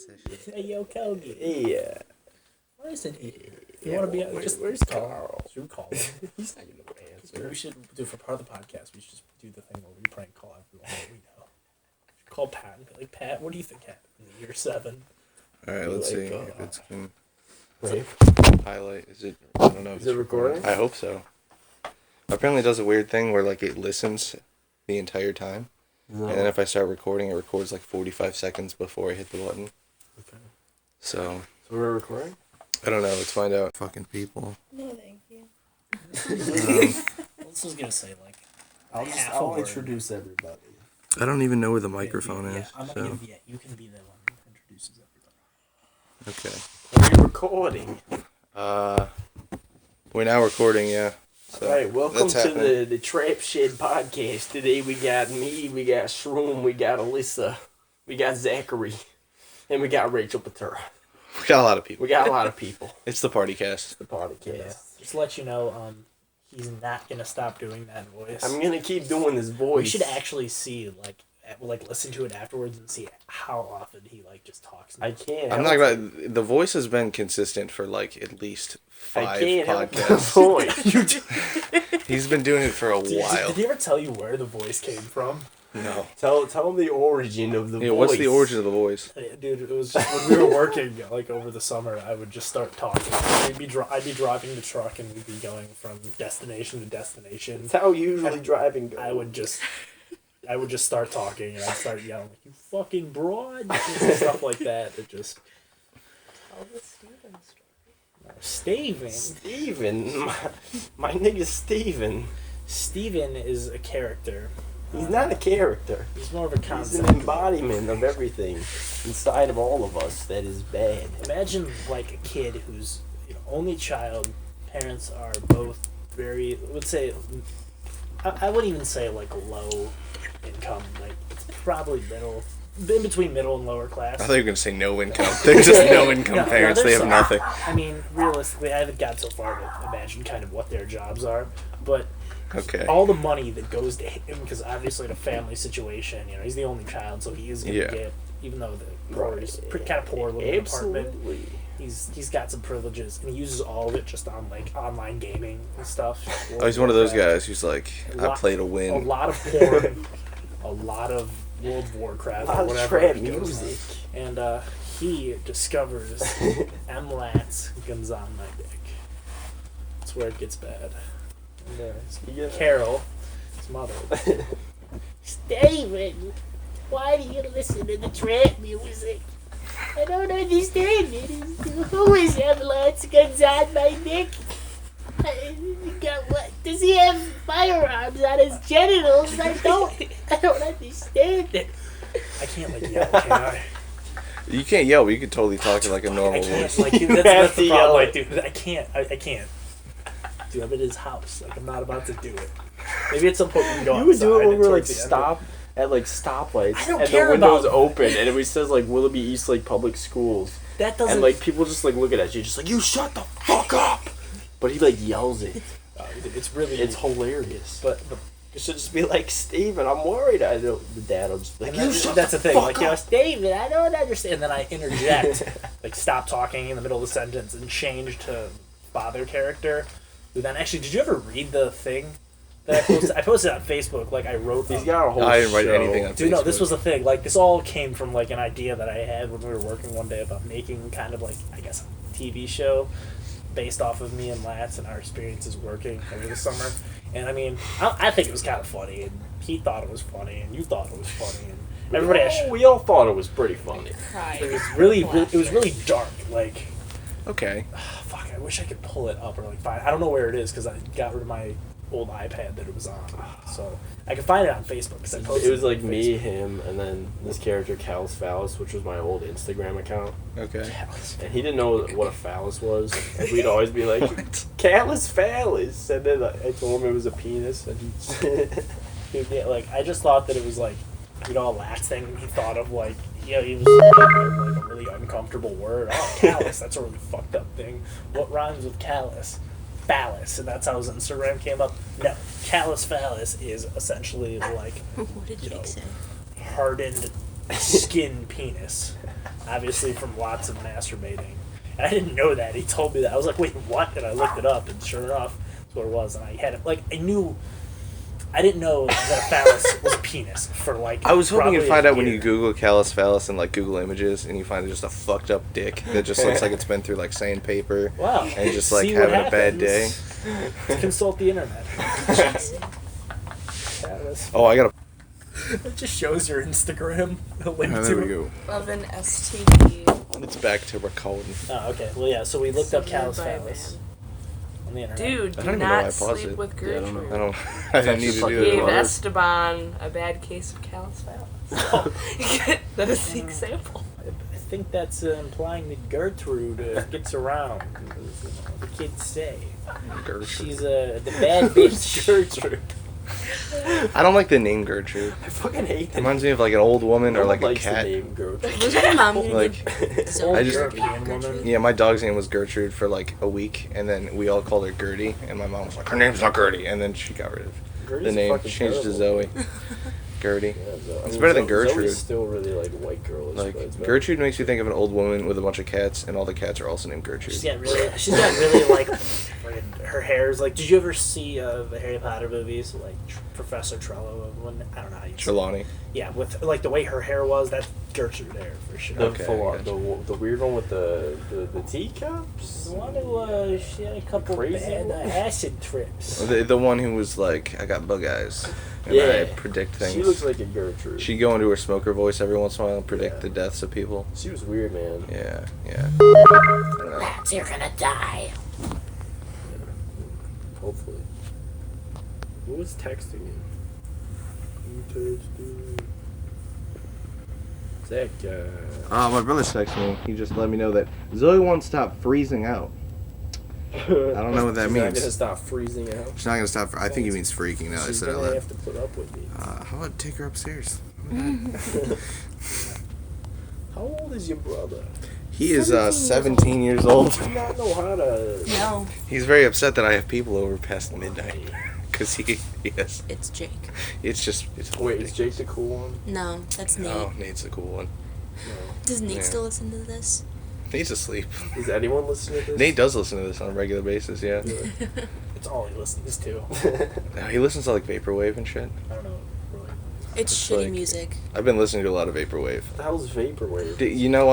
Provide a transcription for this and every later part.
session. Hey, yo, Kelgi. Yeah. Why isn't he? You want to be just where's Carl? Should we call him? He's not gonna answer. We should do for part of the podcast. We should just do the thing where we prank call everyone that we know. Call Pat and be like, Pat, what do you think happened in year 7? All right, let's see Like, if it's can Wait. highlight. Is it? I don't know. If Is it's it recording? I hope so. Apparently, it does a weird thing where like it listens the entire time, No. and then if I start recording, it records like 45 seconds before I hit the button. Okay. So So we're recording? I don't know. Let's find out. Fucking people. No, thank you. This was gonna say like, I'll introduce everybody. I don't even know where the microphone yeah, is. I'm not So gonna, yeah, you can be the one who introduces everybody. okay. Are we recording? We're now recording. Yeah. So Alright, welcome that's to happening. the Trap Shed podcast. Today we got me, we got Shroom, we got Alyssa, we got Zachary, and we got Rachel Patura. We got a lot of people. We got a lot of people. It's the Partycast. The podcast. Yeah. Just to let you know, he's not gonna stop doing that voice. I'm gonna keep doing this voice. We should actually see like listen to it afterwards and see how often he like just talks. I can't. I'm not gonna. The voice has been consistent for like at least 5 I can't help the podcasts. voice. He's been doing it for a while. Did he ever tell you where the voice came from? No. Tell him the origin of the Yeah, voice. what's the origin of the voice? Dude, it was just when we were working like over the summer. I would just start talking. I'd be driving the truck and we'd be going from destination to destination. That's how usually driving goes. I would just start talking and I'd start yelling, "You fucking broad!" and stuff like that. It just Tell the Steven story. Steven. My nigga's Steven. Steven is a character. He's not a character. He's more of a He's concept. an embodiment of everything inside of all of us that is bad. Imagine like a kid who's only child. Parents are both very, let's say, I wouldn't even say like low income. Like it's probably middle, in between middle and lower class. I thought you were gonna say no income. They're just no income parents. They there's have nothing. I mean, realistically, I haven't got so far to imagine kind of what their jobs are, but Okay. all the money that goes to him, because obviously the family situation, he's the only child, so he is going to get, even though the poor is kind of poor, living in an apartment, he's got some privileges, and he uses all of it just on like online gaming and stuff. Oh, he's one of those guys who's like, I play to A win. lot of porn, a lot of World of Warcraft, A lot or of whatever. trap he goes music. on. And he discovers M-Lats guns on my dick. That's where it gets bad. And, Carol, his mother. Steven, why do you listen to the trap music? I don't understand it. Who is Evelyn's guns on my dick? Does he have firearms on his genitals? I don't understand it. I can't like yell, can I? You can't yell, but you can totally talk in like a normal I can't. voice. Like that's the problem. Like, dude, I can't. I can't. Dude, I'm at his house. Like, I'm not about to do it. Maybe at some point we can go You would outside do it when and we're like towards the end. stop at like stoplights I don't and care the windows about- open and it says like Willoughby East like public schools That doesn't. and like people just like looking at you just like you shut the fuck up, but he like yells it. It's really. It's hilarious. But You should just be like Steven, I'm worried. I don't. The dad will just be like you shut that's the thing. fuck Like, up. David, I don't understand. And then I interject, like, stop talking in the middle of the sentence and change to father character. Who then actually? Did you ever read the thing that I posted? I posted it on Facebook. Like, I wrote. He's got a whole I didn't write show. anything on Dude, no, this Facebook. was the thing. Like, this all came from, like, an idea that I had when we were working one day about making kind of, like, I guess, a TV show based off of me and Lats and our experiences working over the summer. And, I mean, I think it was kind of funny, and he thought it was funny, and you thought it was funny, and everybody actually... We all thought it was pretty funny. It was really dark. Like, Okay. fuck, I wish I could pull it up or, like, find... I don't know where it is, because I got rid of my old iPad that it was on. So, I can find it on Facebook, because I posted It was like on me, Facebook. him, and then this character Callus Phallus, which was my old Instagram account. Okay. And he didn't know what a phallus was. And we'd always be like, What? Callus Phallus. And then I told him it was a penis. And he Dude, yeah, like, I just thought that it was, like, last thing he thought of, like, he was like a really uncomfortable word. Oh, callus, that's a really fucked up thing. What rhymes with callus? Phallus, and that's how his Instagram came up. No, callus phallus is essentially like What did Jake say? hardened skin penis. obviously from lots of masturbating. And I didn't know that. He told me that. I was like, wait, what? And I looked it up, and sure enough, that's what it was. And I had it, like, I didn't know that a phallus was a penis for, like, I was hoping you'd probably find a out when year. you Google callus phallus and like Google images, and you find just a fucked up dick that just looks like it's been through like sandpaper. Wow. And just like See what having a bad happens. day. Consult the internet. Phallus. Oh, I gotta. It just shows your Instagram. A link Oh, to there we it. go. Of an STD. It's back to recording. Oh, okay. Well, yeah. So we looked up Submitted callus by a phallus man. on the internet. Dude, I do don't even know why I not paused sleep it. with Yeah, I don't know. Gertrude. I don't. I didn't need to do Gave it. Esteban a bad case of callus phallus. That is the example. I think that's implying that Gertrude gets around. The kids say she's the bad bitch. Gertrude. I don't like the name Gertrude. I fucking hate It that. reminds me of like an old woman or No like one a likes cat. the name Gertrude. Was your mom gonna Like, give Zoe I just- European woman. Yeah, my dog's name was Gertrude for like a week, and then we all called her Gertie, and my mom was like, her name's not Gertie, and then she got rid of Gertie's the name, fucking changed to terrible. Zoe. Gertie. Yeah, It's better than Gertrude. Gertrude. Still really like white girlish. Like, but it's better. Gertrude makes you think of an old woman with a bunch of cats, and all the cats are also named Gertrude. She's got really like friggin' her hair's like. Did you ever see the Harry Potter movies? Like Professor Trelawney. I don't know how you say it. Trelawney. Yeah, with like the way her hair was, that's Gertrude hair for sure. The, Okay, full, gotcha. the weird one with the teacups. The one who she had a couple Crazy bad one? acid trips. The one who was like, I got bug eyes, and Yeah. I predict things. She looks like a Gertrude. She'd go into her smoker voice every once in a while and predict Yeah. the deaths of people. She was weird, man. Yeah, yeah. Lads, you're gonna die. Hopefully. Who was texting you? Who texted? That guy. My brother's texting me. He just let me know that Zoe won't stop freezing out. I don't know what that She's means. not gonna stop freezing out. She's not gonna stop. I think he means freaking out. I She's said it gonna loud. have to put up with me. How about take her upstairs? How old is your brother? He is 17 years old. Do you not know how to? No, He's very upset that I have people over past midnight. Because yes, it's Jake. it's Wait, is Jake the cool one? No, that's Nate. Oh, Nate's a cool one. No. Does Nate Yeah. still listen to this? Nate's asleep. Is anyone listening to this? Nate does listen to this on a regular basis, yeah. It's all he listens to. No, he listens to like vaporwave and shit. I don't know. Really. It's It's shitty like- music. I've been listening to a lot of vaporwave. What the hell's vaporwave? You know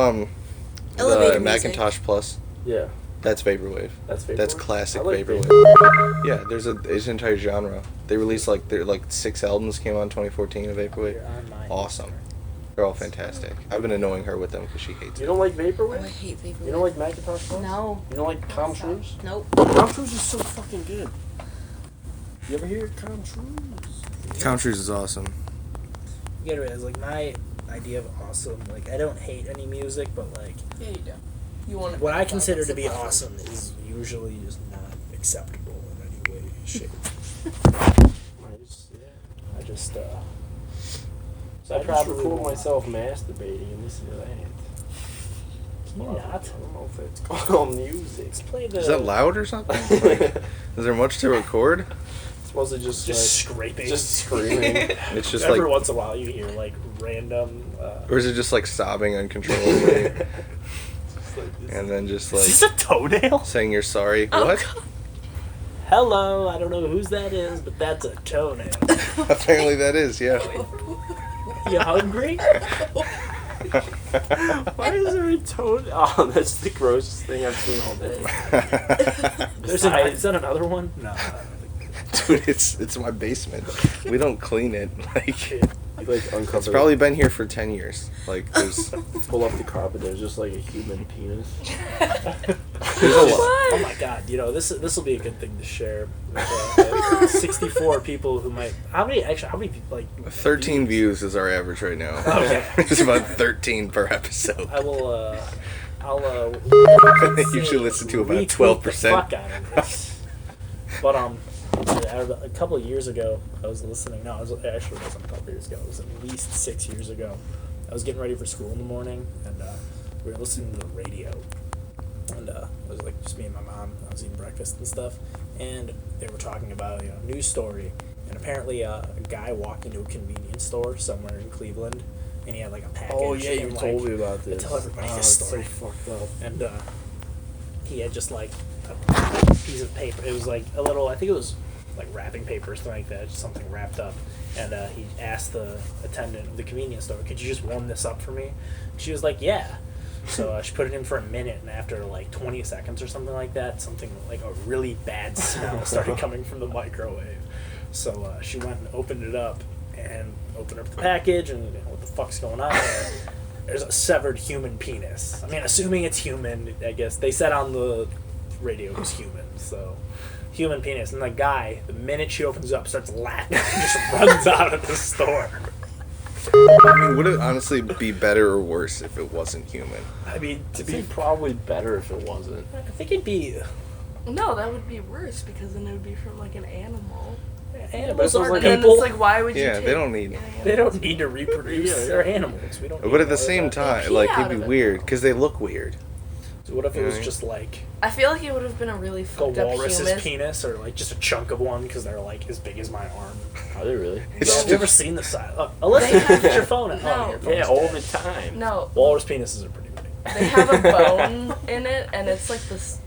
Elevator the music. Macintosh Plus? Yeah, That's vaporwave. that's vaporwave. That's classic I like vaporwave. Yeah, there's an entire genre. They released like 6 albums came out in 2014 of vaporwave. You're on my Awesome. They're all fantastic. I've been annoying her with them because she hates You it. don't like Oh, I vaporwave? hate vaporwave. You don't like Macintosh Plus? No. You don't like Com Truise? Nope. Com Truise is so fucking good. You ever hear Com Truise? Countries is awesome. You gotta realize, like, my idea of awesome, like, I don't hate any music, but, like, Yeah, you do. You want what I consider to be awesome is usually just not acceptable in any way, shape. I just, So I just record myself masturbating and listen to that. Can you Well, not? I don't know if it's called music. Let's play the... Is that loud or something? Like, is there much to record? It's mostly just Just like, scraping. just screaming. It's just Every like, once in a while you hear, like, random... or is it just like sobbing uncontrollably, It's like this. and then just is this like a toenail? saying you're sorry? Oh, What? God. Hello, I don't know whose that is, but that's a toenail. Apparently that is, yeah. You hungry? Why is there a toad? Oh, that's the grossest thing I've seen all day. Is that another one? No. I don't think- Dude, it's my basement. We don't clean it. Like, You like uncover. it's probably been here for 10 years. Like, there's pull up the carpet. There's just like a human penis. a lot. Oh my god, you know, this will be a good thing to share with 64 people who might... How many people, like... 13 views is our average right now. Okay. It's about 13 per episode. I'll They usually listen to about retweet the 12%. fuck out of this. But a couple of years ago, I was listening. No, it wasn't a couple of years ago. It was at least 6 years ago. I was getting ready for school in the morning, and we were listening to the radio. And it was like just me and my mom. I was eating breakfast and stuff, and they were talking about news story. And apparently, a guy walked into a convenience store somewhere in Cleveland, and he had like a package. Oh yeah, you and, told like, me about this. I tell everybody this It's story. so fucked up. And he had just like a piece of paper. It was like a little, I think it was like wrapping paper or something like that, just something wrapped up. And he asked the attendant of the convenience store, "Could you just warm this up for me?" She was like, "Yeah." So she put it in for a minute, and after like 20 seconds or something like that, something like a really bad smell started coming from the microwave. So she went and opened it up, and opened up the package, and what the fuck's going on there? There's a severed human penis. I mean, assuming it's human, I guess. They said on the radio it was human, so human penis. And the guy, the minute she opens it up, starts laughing and just runs out of the store. I mean, would it honestly be better or worse if it wasn't human? I mean, to It'd be, be probably better if it wasn't. I think it'd be. No, that would be worse because then it would be from like an animal. Animals this was aren't like- And then people. it's like, why would you Yeah, take they don't need- animals? They don't need to reproduce. They're animals. We don't. But need at the all of same that. time, pee like, out it'd of be it, weird, though. because they look weird. So what if it was Right. just like I feel like it would have been a really a fucked up walrus's humus. penis, or like just a chunk of one because they're like as big as my arm? Are they really? It's Have you ever seen the size? Alyssa, They have- get your phone out. No. Oh, your phone's Yeah, all dead. the time. No, Walrus penises are pretty big. they have a bone in it, and it's like this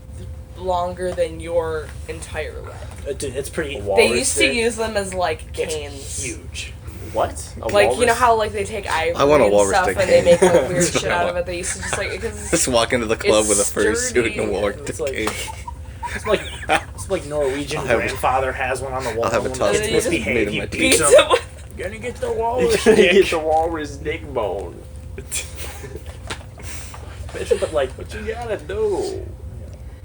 longer than your entire leg. Dude, it's pretty. A They walrus used to dick? use them as like It's canes. huge. What? A Like, you know walrus? how like they take ivory I want a and walrus stuff dick and they make like cane. weird That's what shit I out of want. it. They used to just like because Just walk into the club with a fursuit and a sturdy. walk It's to like- cave. It's like Norwegian I'll have a- grandfather has one on the wall. I'll have a when tusk the kids made misbehave. of He my beats teeth. them. with Gonna get the You walrus get dick. the walrus dick bone. But like, What you gotta do?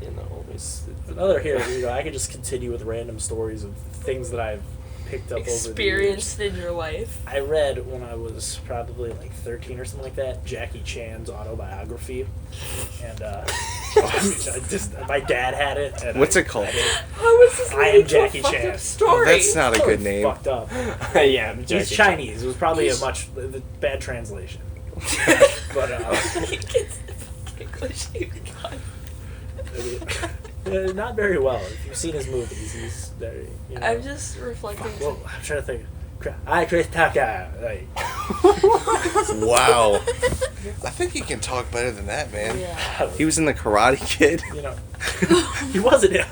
You know, it's another here, I could just continue with random stories of things that I've picked up over the years. experienced in your life. I read when I was probably like 13 or something like that, Jackie Chan's autobiography, and my dad had it. And What's it called? How is this I leading am to a Jackie fucked Chan. up story? That's not a good Totally name. Fucked up. yeah, I'm He's Jackie Chinese. It was probably a He's- much the bad translation. But He gets the English you got. I mean, not very well. If you've seen his movies, he's very. You know, I'm just reflecting. well, I'm trying to think. I Chris Taka. Like, Wow. I think he can talk better than that, man. Yeah. He was in the Karate Kid. you know, he wasn't.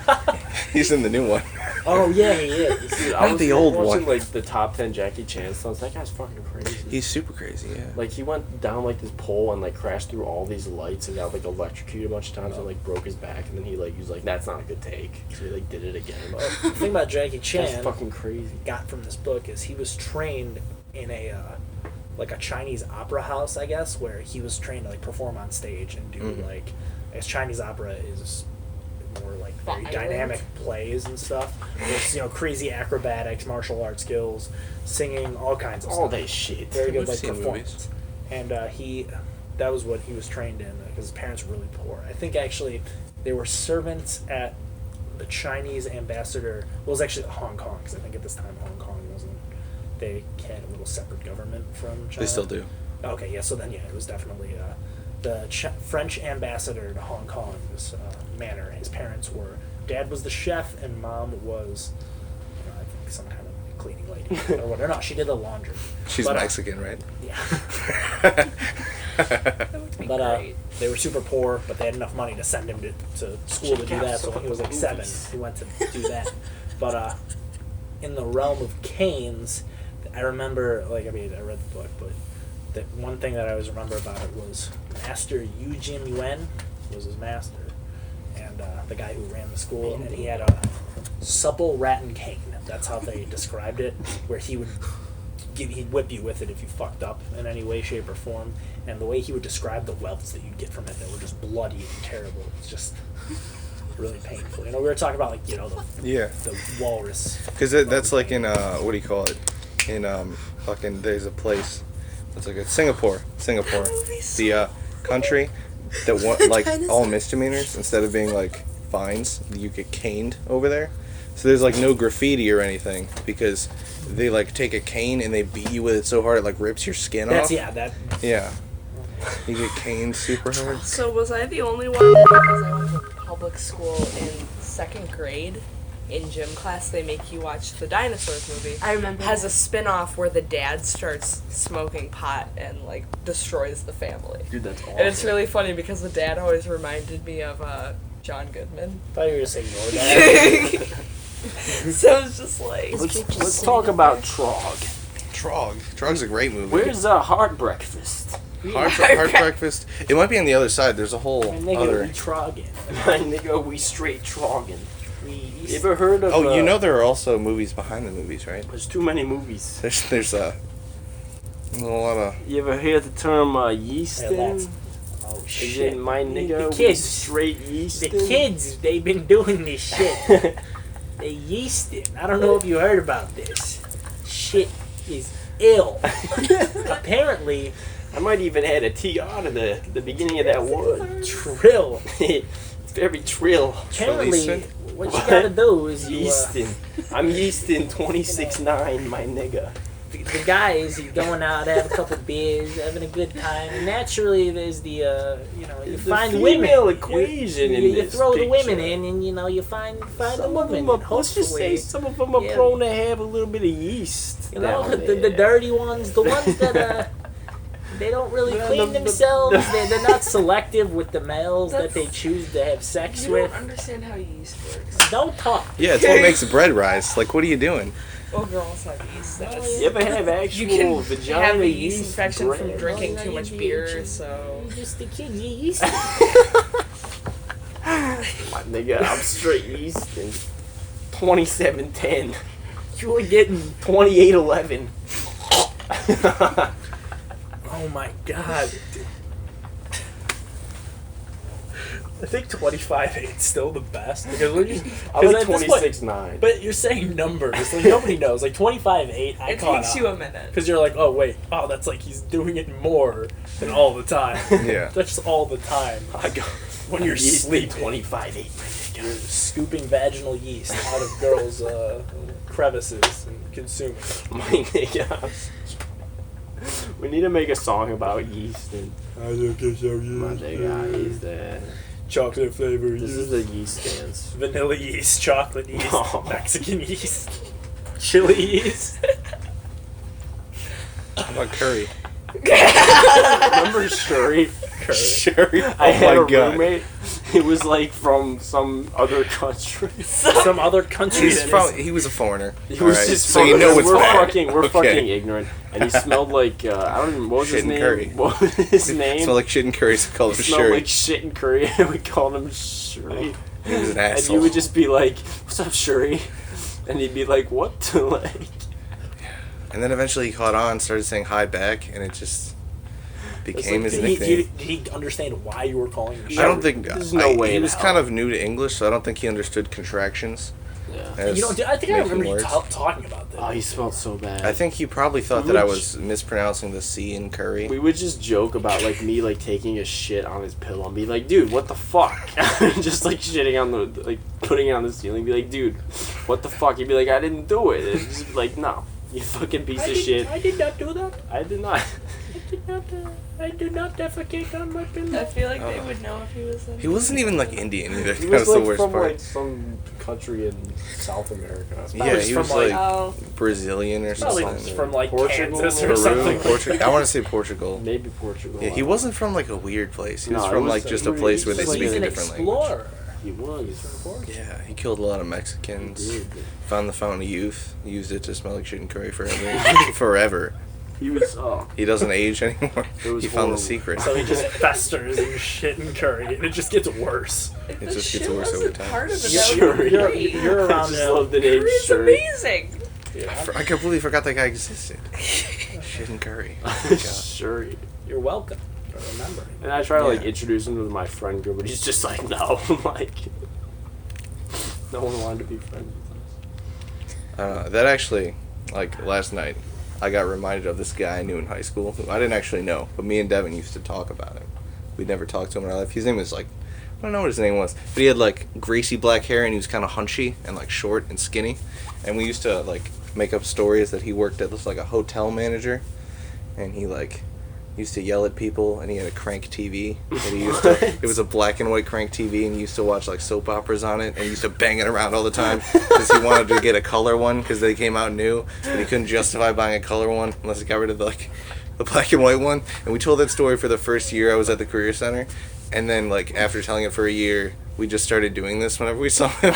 He's in the new one. Oh yeah, he is. Dude, Not the old watching, one. like the top 10 Jackie Chan songs. That guy's fucking crazy. He's super crazy, yeah. Like he went down like this pole and like crashed through all these lights and got like electrocuted a bunch of times and like broke his back and then he like was like that's not a good take so he like did it again. The thing about Jackie That's Chan fucking crazy. got from this book is he was trained in a like a Chinese opera house, I guess, where he was trained to like perform on stage and do Mhm. like, I guess Chinese opera is more like very Violent. dynamic plays and stuff. There's crazy acrobatics, martial arts skills, singing, all kinds of All stuff. that shit. Very good We've like seen performance. And that was what he was trained in because his parents were really poor. I think actually they were servants at the Chinese ambassador. Well, it was actually Hong Kong because I think at this time Hong Kong wasn't. They had a little separate government from China. They still do. Okay, yeah. So then, yeah, it was definitely the French ambassador to Hong Kong's manor. His parents were. Dad was the chef, and mom was, I think, some kind of cleaning lady or whatever. No, she did the laundry. She's But, Mexican, right? Yeah. Be But great. they were super poor, but they had enough money to send him to school to do that. So when he was like 7, he went to do that. But in the realm of canes, I remember, I read the book, but the one thing that I always remember about it was Master Yu Jin Yuan was his master, and the guy who ran the school, and he had a supple rattan cane. That's how they described it, where he'd whip you with it if you fucked up in any way, shape, or form. And the way he would describe the welts that you'd get from it that were just bloody and terrible. It's just really painful. We were talking about Yeah. the walrus. Because that's like in, what do you call it? In, there's a place. It's like Singapore. The, country that all misdemeanors, instead of being like fines, you get caned over there. So there's like no graffiti or anything because they like take a cane and they beat you with it so hard it like rips your skin off. Yeah. You get caned super hard. So was I the only one? Because I went to public school in 2nd grade, in gym class they make you watch the Dinosaurs movie. I remember. Has a spin-off where the dad starts smoking pot and like destroys the family. Dude, that's awesome. And it's really funny because the dad always reminded me of John Goodman. I thought you were gonna say your dad. So it's just like Let's talk about Trog. Trog's a great movie. Where's Hard Breakfast? Hard Breakfast? It might be on the other side. There's a whole And they other... get trogging. My nigga, we straight Trogging. We You ever heard of... Oh, you know there are also movies behind the movies, right? There's too many movies. There's a lot of... You ever hear the term yeasting? Oh Is shit! it my nigga, The we kids. straight The yeasting? kids, they've been doing this shit. They yeasted. I don't know if you heard about this. Shit is ill. Apparently, I might even add a TR to the beginning of that word. trill. It's very trill. Apparently, Trilleasting? what you gotta do is you, Yeasting. I'm yeasting 26.9, my nigga. the guys, you're going out, have a couple beers, having a good time. And naturally, there's the, you The find female women. equation you, in you this throw the picture. women in, and you find the Some of woman. them are, and let's just say hopefully, some of them are yeah. prone to have a little bit of yeast. you know, down the there. dirty ones, the ones that they don't really Yeah, clean the- themselves. They're not selective with the males that That's- they choose to have sex you with. don't understand how yeast works. Don't talk. Yeah, it's what makes the bread rise. Like, what are you doing? Well, girls have yeast. That's, You ever have actual you can vagina have a yeast yeast infection bread? from drinking Oh, too yeah, much you beer, do. so... You're just a kid. You yeast. My nigga, I'm straight yeast and 2710, You were getting. 2811. Oh my god. I think 25.8 is still the best because we're just. I like at this point- 26.9. But you're saying numbers, like nobody knows. Like 25.8, I It caught takes you a minute. because you're like, oh wait, oh that's like he's doing it more than all the time. Yeah. That's just all the time. I go When you're yeast sleeping, 25.8. you're scooping vaginal yeast out of girls' crevices and consuming it. My nigga. We need to make a song about yeast and I look at so my nigga is that. Chocolate flavor This is the yeast dance. vanilla yeast, chocolate yeast, Oh. Mexican yeast, chili yeast. How about curry? Remember Shuri? Shuri? I had my a God. roommate. It was like from some other country. Some other country He's that from, is. he was a foreigner. He was Alright, just so you know it's we're bad. we're Okay. fucking ignorant, and he smelled like I don't even what was Shit his and name. curry. What was his name? Smelled like shit and curry, so called him He smelled Shuri. like shit and curry, and we called him Shuri. He was an And asshole. you would just be like, "What's up, Shuri?" And he'd be like, "What?" Like, And then eventually he caught on, started saying hi back, and it just became his Did he, nickname. did he understand why you were calling him? I don't think There's no way he in was hell. kind of new to English, so I don't think he understood contractions. yeah. as You know, I think I making remember you words. talking about that. Oh, he smelled so bad. I think he probably thought that I was mispronouncing the C in curry. We would just joke about like me like taking a shit on his pillow and be like, "Dude, what the fuck?" Just like shitting on the like putting it on the ceiling. Be like, "Dude, what the fuck?" He'd be like, "I didn't do it." And just be like, "No, you fucking piece of shit." I did not do that. I did not. I did not defecate on my pillow. I feel like they would know if he was in... He wasn't even like Indian either. He That was was the like worst from part. like some country in South America. Yeah, was he from, was like, like Oh, Brazilian or Probably something. from like Portugal Kansas or or something. Portugal. I want to say Portugal. Maybe Portugal. Yeah, he wasn't from like a weird place. He was No, from it was- like just he a was- place he where they was like speak He's a an different language. explorer. He was. Yeah, he killed a lot of Mexicans. He did. Found the fountain of youth. Used it to smell like shit and curry forever. Forever. He was. Oh, He doesn't age anymore. It was He found horrible. the secret. So he just festers in shit and curry, and it just gets worse. if It the just gets shit worse over wasn't time. part of it, Yeah, that would sure. be You're, great. you're I around just him. love the name Curry's Shuri. amazing. I completely forgot that guy existed. Shit and curry. Oh my God. Shuri. You're welcome for remembering. And I try to like Yeah. introduce him to my friend group, but he's just like, no, like, no one wanted to be friends with us. That actually, like last night, I got reminded of this guy I knew in high school who I didn't actually know, but me and Devin used to talk about him. We'd never talked to him in our life. His name was like, I don't know what his name was, but he had like greasy black hair and he was kind of hunchy and like short and skinny. And we used to like make up stories that he worked at this like a hotel manager, and he like used to yell at people, and he had a crank TV. And he used to, it was a black and white crank TV, and he used to watch like soap operas on it, and he used to bang it around all the time because he wanted to get a color one because they came out new, but he couldn't justify buying a color one unless he got rid of the black and white one. And we told that story for the first year I was at the Career Center, and then like after telling it for a year, we just started doing this whenever we saw him,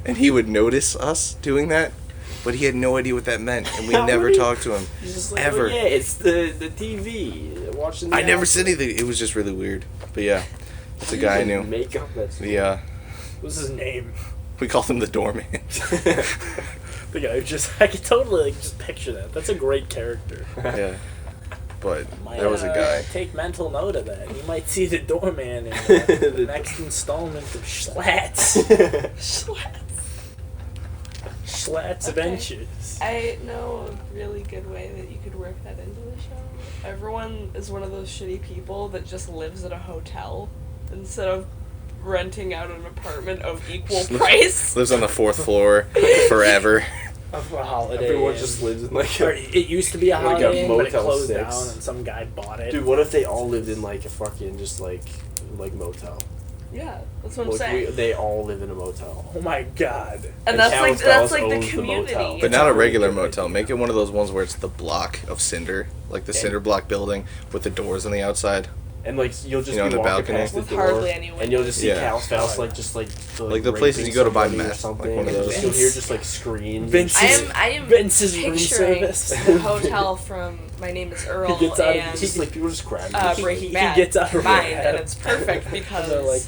and he would notice us doing that. But he had no idea what that meant, and we never talked to him. He's just like, ever. oh, yeah, it's the TV. Watching the I never said anything. It was just really weird. But yeah, that's a guy I knew. Makeup, that's Yeah. What's his name? We called him the doorman. The guy who I could totally just picture that. That's a great character. Yeah. But Might, that was a guy. Take mental note of that. You might see the doorman in the next installment of Schlatt's. Schlatt's Adventures. I know a really good way that you could work that into the show. Everyone is one of those shitty people that just lives at a hotel instead of renting out an apartment of equal price. Lives on the 4th floor forever. Of a Holiday Everyone Inn. just lives in Or it used to be a like a Holiday Inn, but it Motel closed 6. down and some guy bought it. Dude, what if they all lived in like a fucking just like motel? Yeah, that's what I'm Like, saying. they all live in a motel. Oh my god. And that's like Cal's the owns the community. motel. But It's not a all- regular motel. Make it one of those ones where it's the block of cinder. Like the cinder block building with the doors on the outside. And like you'll just You know, be on the walking balcony. past the With door, hardly any and you'll just see Yeah. Cal's house like Like the places you go to buy raping meth, somebody or like one of something. those. You'll hear just like screams. Vince's, I am Vince's room picturing service. the hotel from My Name is Earl He gets out of- and It's just like people just grab Breaking he Bad gets out of combined, rehab. and it's perfect And because they're like,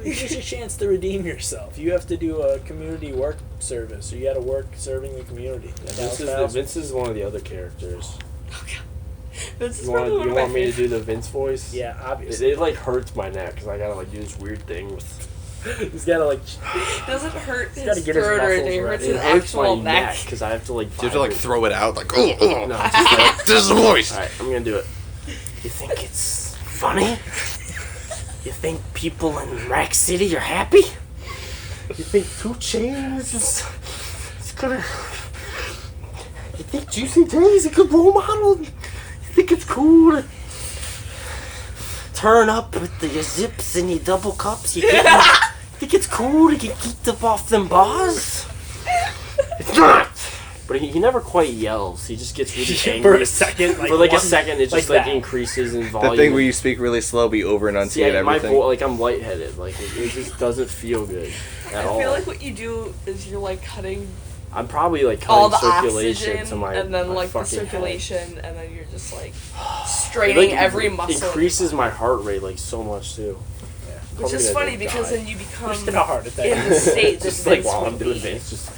here's a chance to redeem yourself. You have to do a community work service, or you got to work serving the community. And Vince is one of the other characters. this is You probably want, one you of my want me to favorite. do the Vince voice? Yeah, obviously. It like hurts my neck because I gotta like do this weird thing with. He's got to like. Doesn't hurt He's gotta his get his throat or muscles anything. It right. hurts It his hurts my actual neck neck. because I have to like. You have to like vibrate. throw it out like, No, it's just like, this is the voice. all right, I'm gonna do it. You think it's funny? You think people in Rack City are happy? You think 2 Chainz is gonna? You think Juicy J is a good role model? You think it's cool to turn up with your zips and your double cups? You think it's cool to get geeked up off them bars? It's not. But he never quite yells. He just gets really angry. For a second, For like a one- second, it like just like that. increases in The volume. thing where you speak really slow, but you over See, enunciate everything. like I'm lightheaded. Like it just doesn't feel good at all. I feel like what you do is you're like cutting I'm probably like all cutting the circulation oxygen to my and then my like the fucking head. circulation and then you're just like It, straining like, every muscle. increases my heart rate like so much too. Which Probably is gonna funny die. because then you become Just get a heart attack. in the state that just like Vince while would I'm doing be. Vince, just like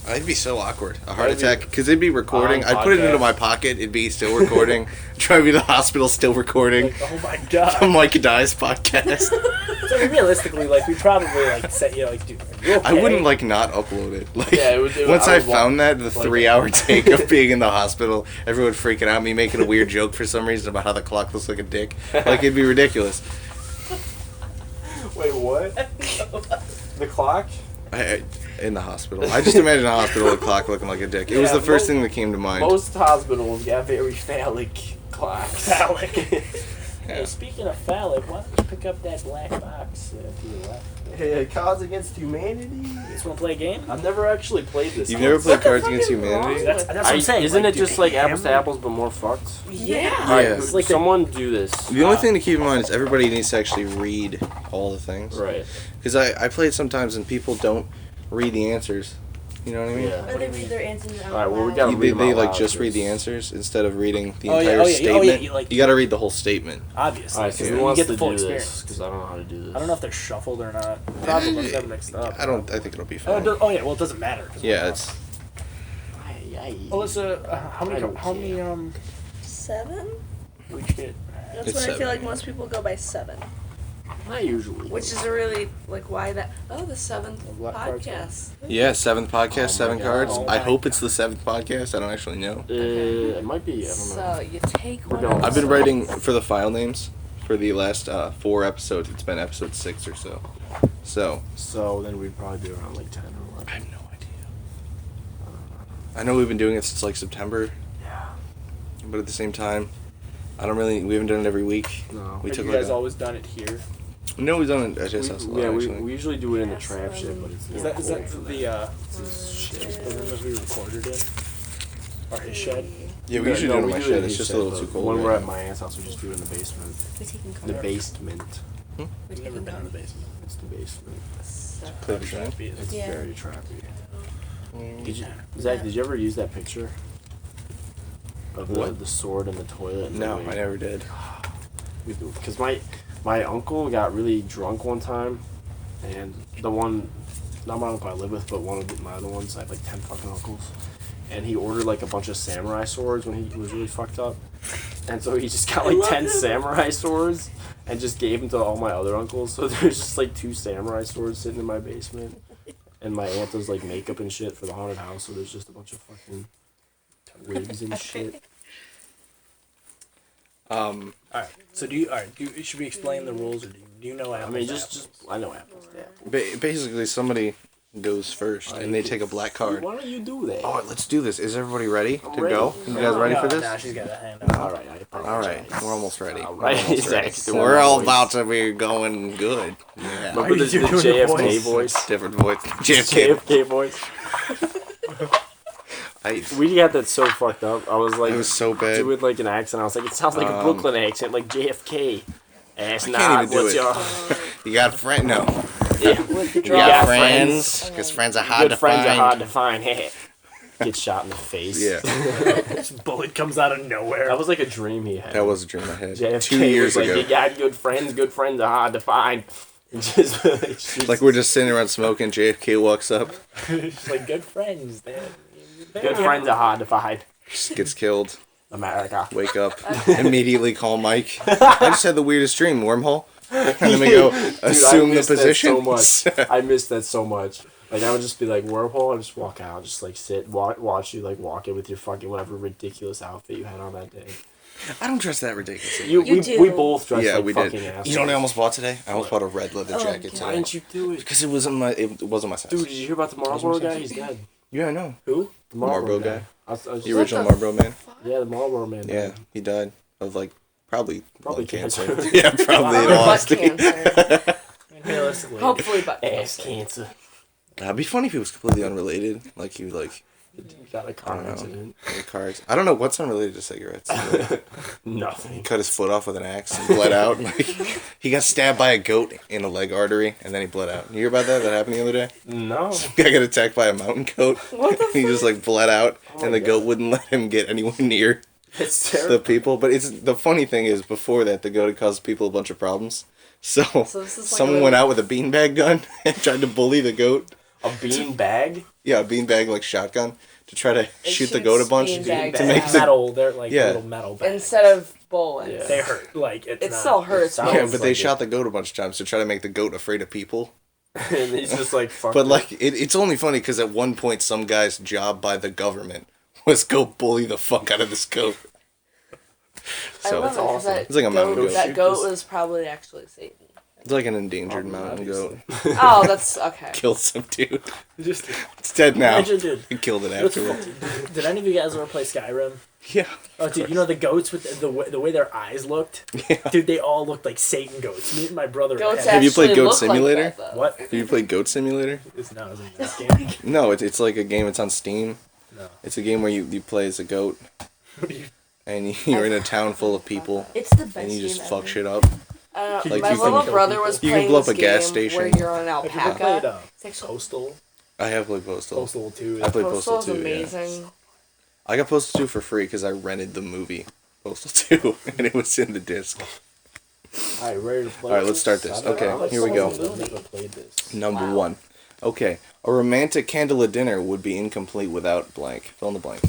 It'd be so awkward. A heart That'd be- attack. Because it'd be recording. On I'd put it into podcast. my pocket. It'd be still recording. Try to be to the hospital, still recording. Like, oh my god. The Mike Dies podcast. So realistically, like, we probably like set you like, dude, are you okay? I wouldn't like not upload it. Like Yeah, once I I would found that the like- 3-hour take of being in the hospital, everyone freaking out, me making a weird joke for some reason about how the clock looks like a dick. Like it'd be ridiculous. wait, what? The clock? In the hospital, I just imagine a hospital with a clock looking like a dick. It was Yeah, the first most- thing that came to mind. Most hospitals got very phallic clocks. Phallic. Yeah. Hey, speaking of phallic, why don't you pick up that black box to your left? Hey, Cards Against Humanity. Just want to play a game? I've never actually played this. You've never What played the Cards fuck Against is wrong Humanity? That's what I'm saying. Isn't like, it dude, just like the apples to hammer- apples but more fucked? Yeah. Alright, Yeah. It's like the- someone do this. The only thing to keep in mind is everybody needs to actually read all the things. Right. Because I play it sometimes and people don't read the answers. You know what I mean? Yeah. Or they read their answers out Alright, well, we loud. gotta They, read them they out like loud, just read the 'cause- answers instead of reading the Oh, yeah, entire oh, yeah, statement. you, like- you got to read the whole statement. Obviously. Alright, so you who wants get to the full do this? experience. Because I don't know how to do this. I don't know if they're shuffled or not. Probably, but they're mixed up. I think it'll be Oh, fine. yeah, well, it doesn't matter. 'cause Yeah, we're it's Alyssa, how I don't many, 7? we get? That's It's what I 7. feel like most people go by 7. Not usually. Which is a really like why that the 7th Black cards podcast. yeah, 7th podcast, Oh my 7 God. cards. Oh I my hope it's the 7th podcast. I don't actually know. It might be. I don't know. So you take We're one. going- I've been writing for the file names for the last 4 episodes. It's been episode 6 or so. So then we'd probably be around like 10 or I 11. have no idea. I know we've been doing it since like September, Yeah. but at the same time, I don't really. We haven't done it every week. No. We Have took you like guys always done it here? No, we've done it at his house a lot, Yeah, actually. we usually do it in the trap shit, but it's Is more that cold for the room that we recorded in? Or his shed? Yeah, we usually do it in we my do shed. in It's his just a shed, little but too cold. When right we're at now. my aunt's house, we just do it in the basement. We're taking The cover. basement. We're Never taking been in cover. the basement. It's the basement. Play the shed. It's Yeah. very trappy. Mm. Did you, Zach? Did you ever use that picture of the sword in the toilet? No, I never did. Because my uncle got really drunk one time, and the one, not my uncle I live with, but one of my other ones. I have like 10 fucking uncles, and he ordered like a bunch of samurai swords when he was really fucked up, and so he just got like 10 samurai swords and just gave them to all my other uncles. So there's just like 2 samurai swords sitting in my basement. And my aunt does like makeup and shit for the haunted house, so there's just a bunch of fucking wigs and shit. Alright, so should we explain the rules, or do you know apples? I mean, apples? just I know apples. Yeah. Basically, somebody goes first, and they take a black card. Why don't you do that? Oh, let's do this. Is everybody ready to ready. go? You guys ready for Nah, this? she's got a hand out. All right, I apologize. All right, we're almost ready. All We're right, almost ready. Zach's doing We're the all voice. about to be going good. Yeah. Remember the you doing the JFK voice? voice? Different voice. JFK. JFK voice. We got that so fucked up. I was like, It was so bad. doing like an accent. I was like, it sounds like a Brooklyn accent, like JFK. Ass I not. can't even do What's it. your? You got friend? No. Yeah. With the You draw. got got friends? Because friends are hard Good to friends find. are hard to find. Get shot in the face. Yeah, This bullet comes out of nowhere. That was like a dream he had. that was a dream I had JFK 2 years was like, ago. you got good friends are hard to find. Just like, shoots- Like we're just sitting around smoking. JFK walks up, She's like, good friends. good friends are hard to find. just gets killed. America. Wake up, immediately call Mike. I just had the weirdest dream. Wormhole. And then we go assume the missed that position. so much. I missed that so much. Like I would just be like wormhole, and just walk out, just like sit, watch you like walk in with your fucking whatever ridiculous outfit you had on that day. I don't dress that ridiculously. You we do. both dressed Yeah, like we fucking did. assholes. You know what I almost bought today? I almost bought a red leather jacket God. Why today. didn't you do it? Because it wasn't my size. Dude, did you hear about the Marlboro guy? He's dead. Yeah, I know. Who? The Marlboro guy. I was The original Marlboro man. Yeah, the Marlboro man. Yeah, he died of like probably Probably blood cancer. cancer. Yeah, probably in Or all butt honesty. cancer. Realistically. Hopefully butt Ass cancer. cancer. It'd be funny if he was completely unrelated. Like he like Got a car I don't know. accident. in cars. I don't know what's unrelated to cigarettes. He Nothing. cut his foot off with an axe and bled out. Like, he got stabbed by a goat in a leg artery and then he bled out. You hear about that? That happened the other day. No. Guy got attacked by a mountain goat. What the He just like bled out, Oh and my the goat God. wouldn't let him get anyone near It's the terrible. people. But it's the funny thing is, before that, the goat had caused people a bunch of problems. So, So this is like someone a went out with a beanbag gun and tried to bully the goat. A bean bag? Yeah, a beanbag like shotgun to try to shoot the shoots goat a bunch beanbags to make out. the metal. They're like Yeah. little metal bags. Instead of bullets. Yeah. They hurt. Like it's It not, still hurts. sounds yeah, but they like shot the goat a bunch of times to try to make the goat afraid of people. And he's just like, fuck But it. like, it's only funny because at one point, some guy's job by the government was go bully the fuck out of this goat. I So love it's it 'cause awesome. that It's like a mountain goat, goat. that Shoot goat this- was probably actually Satan. It's like an endangered mountain obviously. goat. Oh, that's okay. Killed some dude. Just It's dead now. Imagine, dude. He killed it What's afterward. Did any of you guys ever play Skyrim? Yeah. Oh, dude, you know the goats with the way their eyes looked? Yeah. Dude, they all looked like Satan goats. Me and my brother. Goats Have you played actually Goat look Simulator? Like that, though. What? Have you played Goat Simulator? It's not in this game. No, it's like a game. It's on Steam. No. It's a game where you play as a goat, What do you- and you're in a town full of people, It's the best and you just game fuck ever. shit up. Like, My you little can- brother was you can playing blow up this a gas game station. where you're on an Have you ever played alpaca. It's actually Postal? I have played Postal. Postal 2. I played Postal Postal is 2. Yeah. amazing. I got Postal 2 for free because I rented the movie Postal 2, and it was in the disc. Alright, ready to play? Alright, let's start this. Okay, here we go. I've never played this. Number Wow. 1. Okay, a romantic candlelit dinner would be incomplete without blank. Fill in the blank.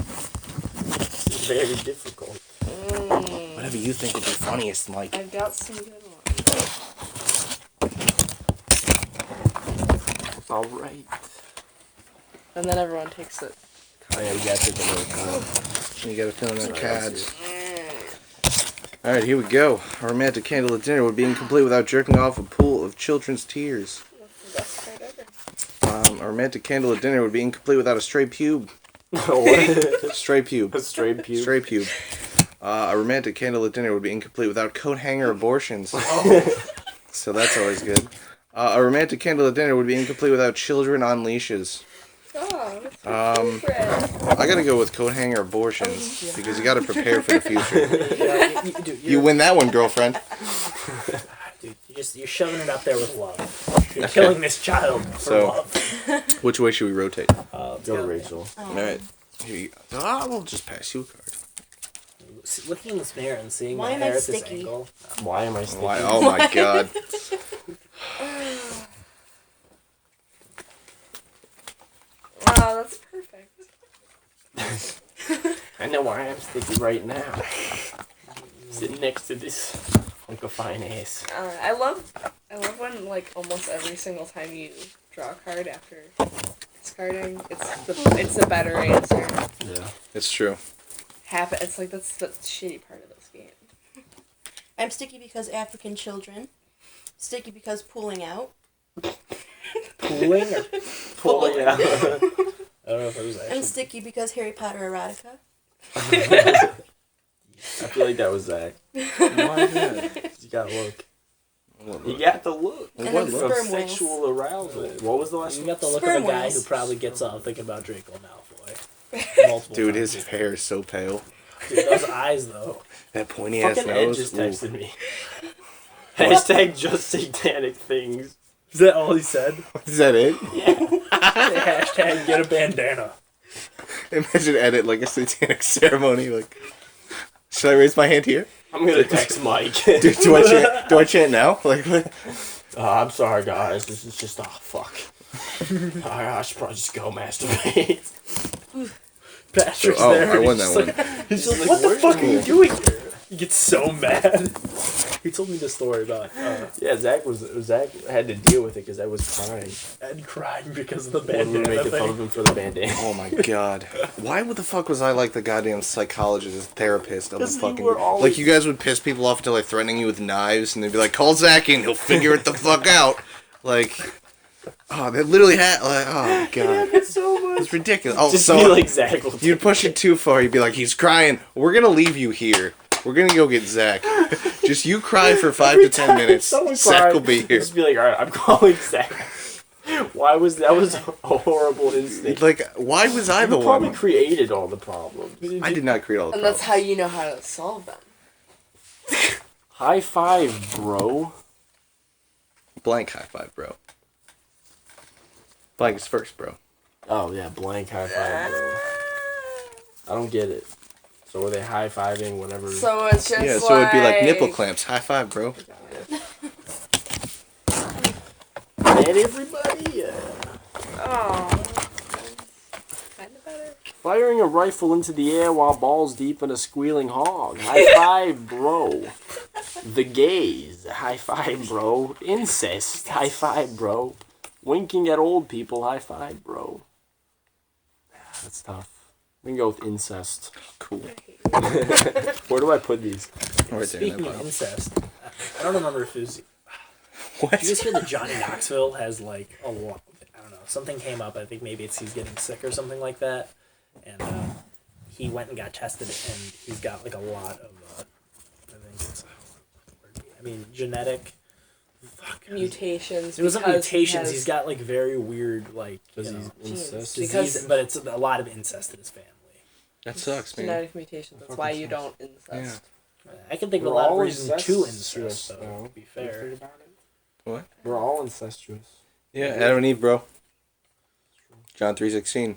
It's very difficult. Whatever you think would be funniest, Mike. I've got some good ones. Alright. And then everyone takes it. Oh yeah, we gotta take another time. You gotta fill in that Alright, cards. let's Alright, here we go. A romantic candlelit dinner would be incomplete without jerking off a pool of children's tears. That's the best part ever. A romantic candlelit dinner would be incomplete without a stray pube. What? Stray pube. Straight pube. Stray pube. A romantic candlelit dinner would be incomplete without coat hanger abortions. So that's always good. A romantic candlelit dinner would be incomplete without children on leashes. Oh, that's my favorite. I gotta go with coat hanger abortions because you gotta prepare for the future. Dude, You win that one, girlfriend. Dude, you're shoving it up there with love. You're killing this child for So- love. Which way should we rotate? Go to Rachel. All right. Here you go. We'll just pass you a card. Looking in this mirror and seeing Why my am I hair at this sticky? angle. Why am I sticky? Why? Oh my god. Wow, that's perfect. I know why I'm sticky right now. Sitting next to this hunk of fine ass. I love when like almost every single time you draw a card after discarding, it's the better answer. Yeah. It's true. It's like that's the shitty part of this game. I'm sticky because African children. Sticky because pulling out. Pooling or Pulling out. I don't know if it was I'm actually. sticky because Harry Potter erotica. I feel like that was Zach. Why that? You got to look. You got the look. And what then look? Of sperm whales. sexual arousal. What was the last You one? got the look Sperm of a guy whales. who probably gets up thinking about Draco Malfoy. Multiple Dude, times. his hair is so pale. Dude, those eyes though. That pointy ass Fucking Ed nose. just Ooh. texted me. Hashtag just satanic things. Is that all he said? Is that it? Hashtag get a bandana. Imagine edit like a satanic ceremony. Like, should I raise my hand here? I'm gonna text Mike. Dude, do I chant? Do I chant now? Like, what? I'm sorry, guys. This is just fuck. I should probably just go masturbate. Patrick's Oh, there. I won He's that just one. like, he's just Like, like, what the where's fuck are the- you doing here? He gets so mad. He told me the story about Yeah, Zach had to deal with it because I was crying Ed crying because of the when we were bandana making fun thing. of him for the bandana. Oh my god. Why the fuck was I like the goddamn psychologist, therapist of the 'Cause you fucking... were always- Like, you guys would piss people off until like threatening you with knives, and they'd be like, call Zach in, he'll figure it the fuck out. Like... Oh, they literally had... Like, oh god. It's so much. It's ridiculous. Oh, Just so... be like Zach. You'd push it too far. You'd be like, he's crying. We're gonna leave you here. We're gonna go get Zach. Just you cry for 5 to 10 minutes. Someone Zach cried, will be here. Just be like, all right, I'm calling Zach. Why was that was a horrible instinct? Like, why was I the You probably one? created all the problems. I did not create all the And problems. that's how you know how to solve them. High five, bro. Blank high five, bro. Blank is first, bro. Oh yeah, blank high five, bro. I don't get it. So were they high fiving whatever? So it's just Yeah, so it'd be like nipple clamps. High five, bro. And everybody, yeah. Oh. Kind of better. Firing a rifle into the air while balls deep in a squealing hog. High five, bro. The gays. High five, bro. Incest. High five, bro. Winking at old people. High five, bro. That's tough. We can go with incest. Cool. Where do I put these? Right there in Speaking that of pile. incest, I don't remember if it was. What? Did you guys hear that Johnny Knoxville has like a lot? I don't know. Something came up. I think maybe it's he's getting sick or something like that, and he went and got tested, and he's got like a lot of. I think it's. I mean, genetic. Fuck. Mutations. It wasn't because he mutations. has- He's got like very weird like Does you he know, incest? Because- disease, but it's a lot of incest in his family. That sucks, man. genetic mutations. That's why you don't incest. I can think of We're a lot of all reasons to incestuous, incest, though. though. To be fair. What? We're all incestuous. Yeah, Adam and Eve, bro. John 3:16.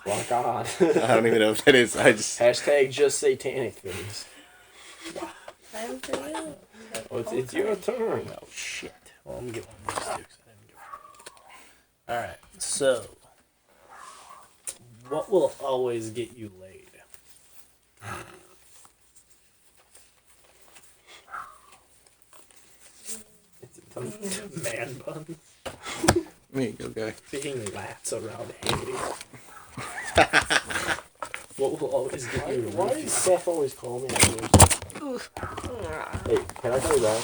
Rock on. I don't even know if that is. I just... Hashtag just satanic things. Time for you. Oh, it's your turn. Oh shit. Well, I'm getting one of these too, 'cause I didn't go. Alright, so what will always get you laid? Man buns. There you go, guy. Being lats around Haiti. What will always get you Why laid? does Seth always call me? Hey, can I call you back?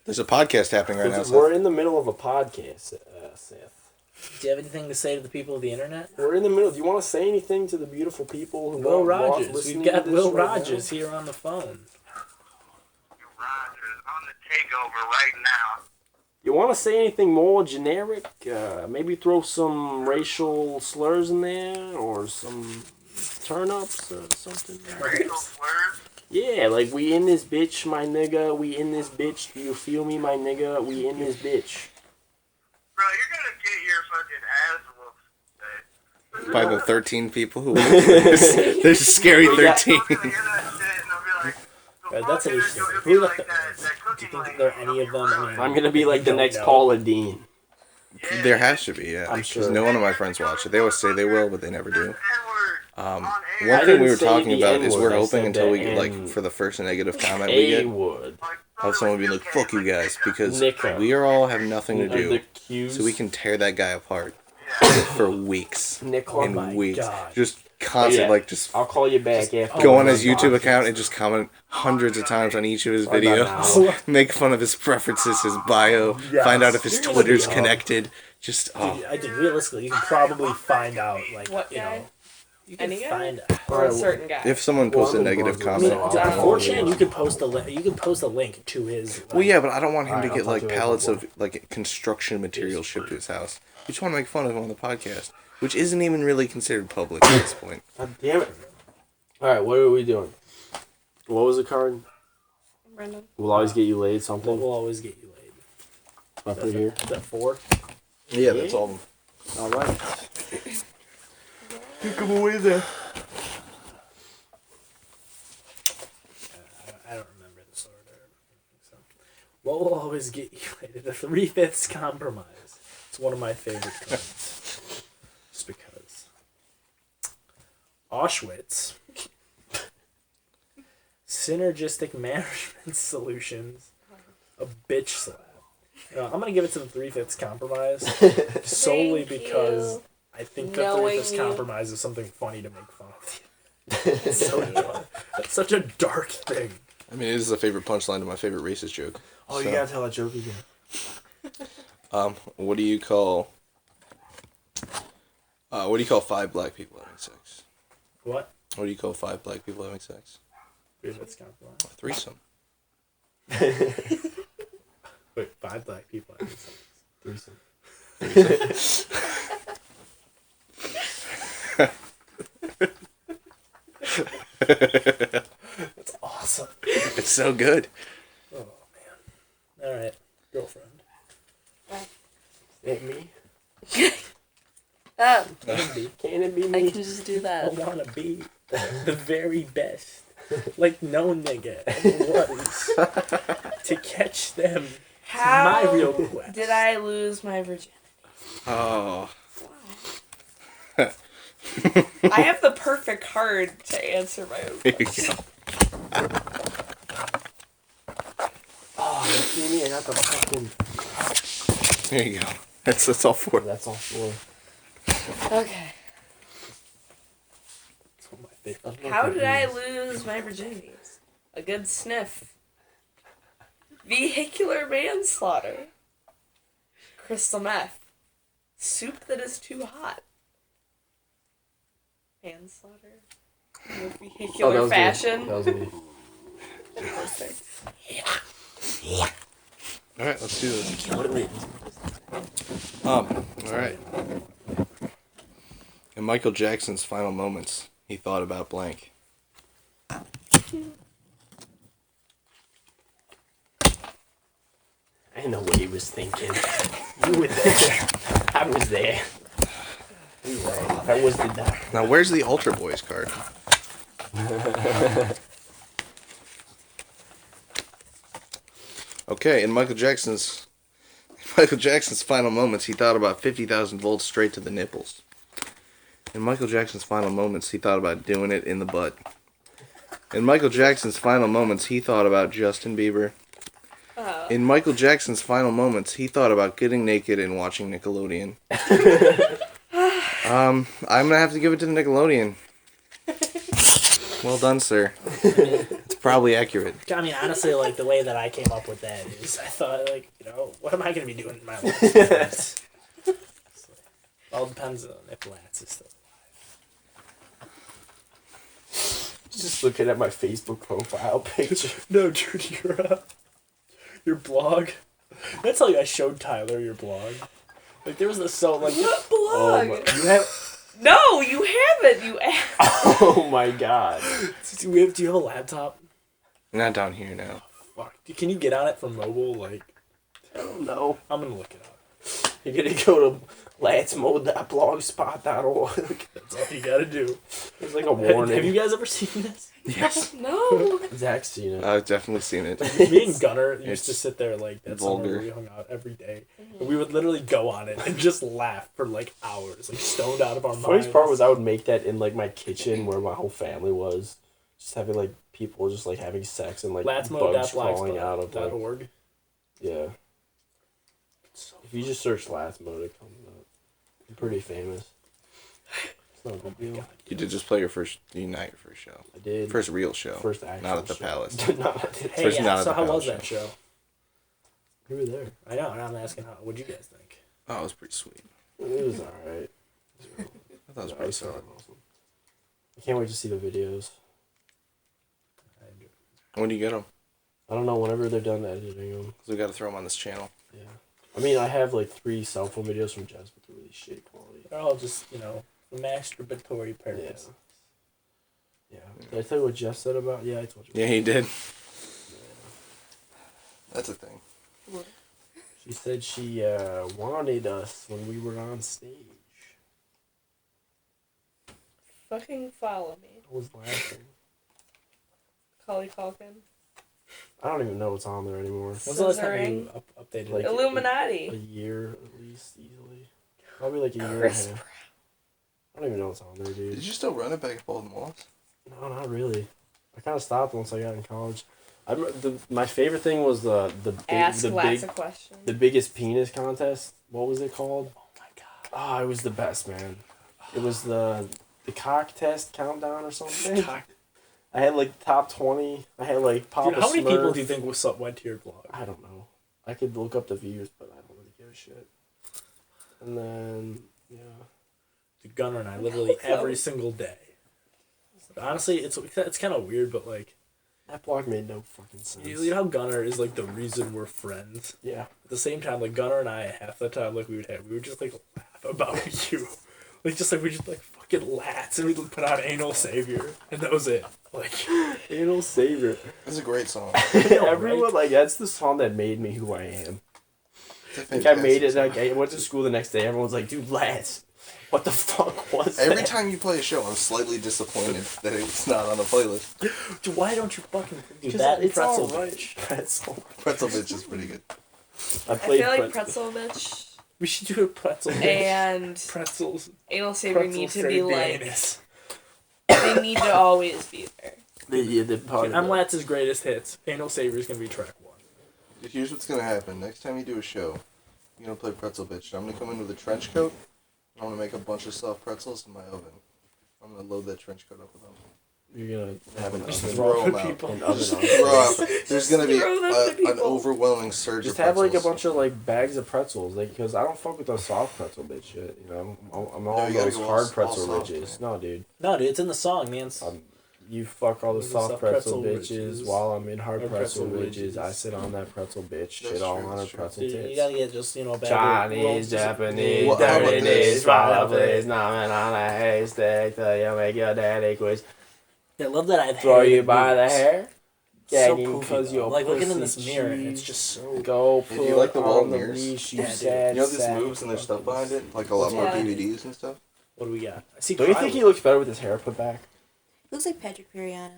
There's a podcast happening right now, We're so... in the middle of a podcast, Seth. Do you have anything to say to the people of the internet? We're in the middle. Do you want to say anything to the beautiful people who Will want Rogers. listening We've got to this Will right Rogers here on the phone. Rogers on the takeover right now. You want to say anything more generic? Maybe throw some racial slurs in there or some turn-ups or something. Racial slurs? Yeah, like, we in this bitch, my nigga. We in this bitch. Do you feel me, my nigga? We in this bitch. Bro, you're gonna get your fucking ass whooped today. By the 13 people who there's a scary 13. Right, that's an issue. Who the do you think there are any of them? I mean, I'm gonna be like the don't next know. Paula Dean. There has to be, yeah. I'm Because sure. no one of my friends watch it. They always say they will, but they never do. One I thing didn't we were say talking the about is N-word, we're I hoping said until the we get, like, N- for the first negative comment we get, would. have someone be like, fuck you guys, because Nicka. we are all have nothing to The do. Q's. So we can tear that guy apart for weeks. Nickel. And my weeks. God. Just constant, Yeah. like, just I'll call you back after. go on his YouTube account and just comment hundreds of times on each of his videos. Make fun of his preferences, his bio, find out if his Twitter's connected. Just, I think realistically, you can probably find out, like, What you guy? know, you can Any guy? find. Or a certain guy. if someone posts a Well, I'm negative in I mean, comment. Brazil. on 4chan, you could post a link. You can post a link to his. Like, Well, yeah, but I don't want him Alright, to I'll get talk like to you pallets later. of like construction material shipped to his house. We just want to make fun of him on the podcast, which isn't even really considered public at this point. God damn it. Alright, what are we doing? What was the card? Brendan. We'll always get you laid, We'll something. always get you laid. Up in here. Is that 4? Yeah, that's all. Alright. Pick him away there. I don't remember this order. So, what will always get you laid? The 3/5 compromise. It's one of my favorite cards. Just because. Auschwitz. Synergistic management solutions. A bitch slap. I'm gonna give it to the 3/5 compromise solely Thank because you. I think the Knowing 3/5 you. compromise is something funny to make fun of. It's so dark. That's such a dark thing. I mean, it is a favorite punchline to my favorite racist joke. Oh, you So, gotta tell that joke again. What do you call? What do you call 5 black people having sex? What? What do you call 5 black people having sex? 3/5 compromise. A threesome. Wait, 5 black people. I think so. Threesome. That's awesome. It's so good. Oh man. All right, girlfriend. Ain't me? Oh, Can it be I me? can just do I that. wanna be the very best, like no nigga ever was, to catch them. How My real quest. did I lose my virginity? Oh. I have the perfect card to answer my own There you question. go. Oh, you see me? I got the fucking... There you go. That's all 4. That's all 4. Okay. It's one of my favorite. How did I lose my virginity? A good sniff. Vehicular manslaughter. Crystal meth. Soup that is too hot. Manslaughter. In a vehicular that was fashion. me. That was me. Perfect. Alright, let's do this. What it Alright. In Michael Jackson's final moments, he thought about blank. I know what he was thinking. You were there. I was there. You were. I was the doctor. Now, where's the Ultra Boys card? Okay, in Michael Jackson's final moments, he thought about 50,000 volts straight to the nipples. In Michael Jackson's final moments, he thought about doing it in the butt. In Michael Jackson's final moments, he thought about Justin Bieber. In Michael Jackson's final moments, he thought about getting naked and watching Nickelodeon. I'm gonna have to give it to the Nickelodeon. Well done, sir. It's probably accurate. I mean, honestly, like the way that I came up with that is, I thought, like, you know, what am I gonna be doing in my life? All depends on if Lance is still Just looking at my Facebook profile picture. No, dude, your blog. That's how I showed Tyler your blog. Like there was this like What Oh blog? my, you have. No, you haven't. You asked. Oh my god. do you have a laptop? Not down here now. Fuck. Can you get on it from mobile? Like I don't know. I'm gonna look it up. You're gonna go to lancemode.blogspot.org. That's all you gotta do. It's like a warning. Have you guys ever seen this? Yes. No. Zach's seen it. I've definitely seen it. Me and Gunner used to It's sit there like that vulgar. summer we hung out every day. And we would literally go on it and just laugh for like hours, like stoned out of our minds. Funniest part was I would make that in like my kitchen where my whole family was. Just having like people just like having sex and like bugs crawling out of like, Latsmode.blogspot.org. yeah. If you just search last mode, it comes up. I'm pretty famous. It's not a big deal. You did just play your first show. I did. First real show. First actual Not at the show. Palace. Not at the Hey, First yeah, not at so the how Palace was that show? You were there. I know, and I'm asking how. What'd you guys think? Oh, it was pretty sweet. It was alright. I thought it was pretty solid. Awesome. I can't wait to see the videos. When do you get them? I don't know, whenever they're done editing them. Because we got to throw them on this channel. Yeah. I mean, I have like 3 cell phone videos from Jess, but they're really shitty quality. They're all just, for masturbatory purpose. Yeah. Did I tell you what Jess said about? Yeah, I told you. Yeah, he did. That's a thing. She said she wanted us when we were on stage. Fucking follow me. I was laughing. Macaulay Culkin. I don't even know what's on there anymore. When's the last time Scissoring. you updated Like- it? Illuminati. A year at least, easily. Probably like a year Chris and a half. I don't even know what's on there, dude. Did you still run it back at Bolton Wallace? No, not really. I kind of stopped once I got in college. My favorite thing was the Ask lots of questions. the biggest penis contest. What was it called? Oh my god. Oh, it was the best, man. It was the cock test countdown or something. I had like top 20. I had like Papa Dude, how many Smurf. people do you think went to your blog? I don't know. I could look up the views, but I don't really give a shit. And then yeah. Gunner and I literally every single day. Honestly, it's kind of weird, but like That blog made no fucking sense. you know how Gunner is like the reason we're friends. Yeah. At the same time, like Gunner and I, half the time, like we would just like laugh about you, like we just like fucking lats, and we'd put on Anal Savior, and that was it. Like Anal Savior. It's a great song. Everyone like that's the song that made me who I am. Like I made it. Like I went to school the next day. Everyone was like, "Dude, lads, what the fuck was that?" Every time you play a show, I'm slightly disappointed that it's not on the playlist. Dude, why don't you fucking do 'Cause that? it's Pretzel all right. bitch. Pretzel. Pretzel Bitch is pretty good. I I played feel like Pretzel Bitch We should do a pretzel bitch. and Pretzels. Anal Savior Pretzels need to save be the like, anus. they need to always be there. the part. I'm Latz's greatest hits. Anal Savior is gonna be track 1. Here's what's gonna happen. Next time you do a show, you're gonna play Pretzel Bitch. I'm gonna come in with a trench coat. I'm gonna make a bunch of soft pretzels in my oven. I'm gonna load that trench coat up with them. You're gonna have an Just oven. throw Throw 'em out. people. An oven on. Throw out. There's gonna be Throw them to an people. overwhelming surge Just of have pretzels. like a bunch of like bags of pretzels, like because I don't fuck with those soft pretzel bitch shit. You know, I'm all you gotta those go hard all pretzel soft, bitches. man. No, dude. No, dude, it's in the song, man. You fuck all the Those soft pretzel bitches bitches. while I'm in hard Hard pretzel pretzel bitches. bitches. I sit on that pretzel bitch, That's shit all true, on her that's true. pretzel You tits. gotta get just, a bag Chinese, Japanese, Well, how about Chinese, this? swallow please, nomming on a haystack till you make your daddy quiz. I love that I've Throw you by the hair, So gagging poofy, because though. you're like looking in pussy this mirror, and it's cheese. just so. Go Hey, put do you like the wall on the mirrors? leash, you Yeah, dude. sad You know this sack moves and there's of stuff behind it? Like a lot more Yeah. DVDs and stuff? What do we got? I see. Don't you think he looks better with his hair put back? Looks like Patrick Periano.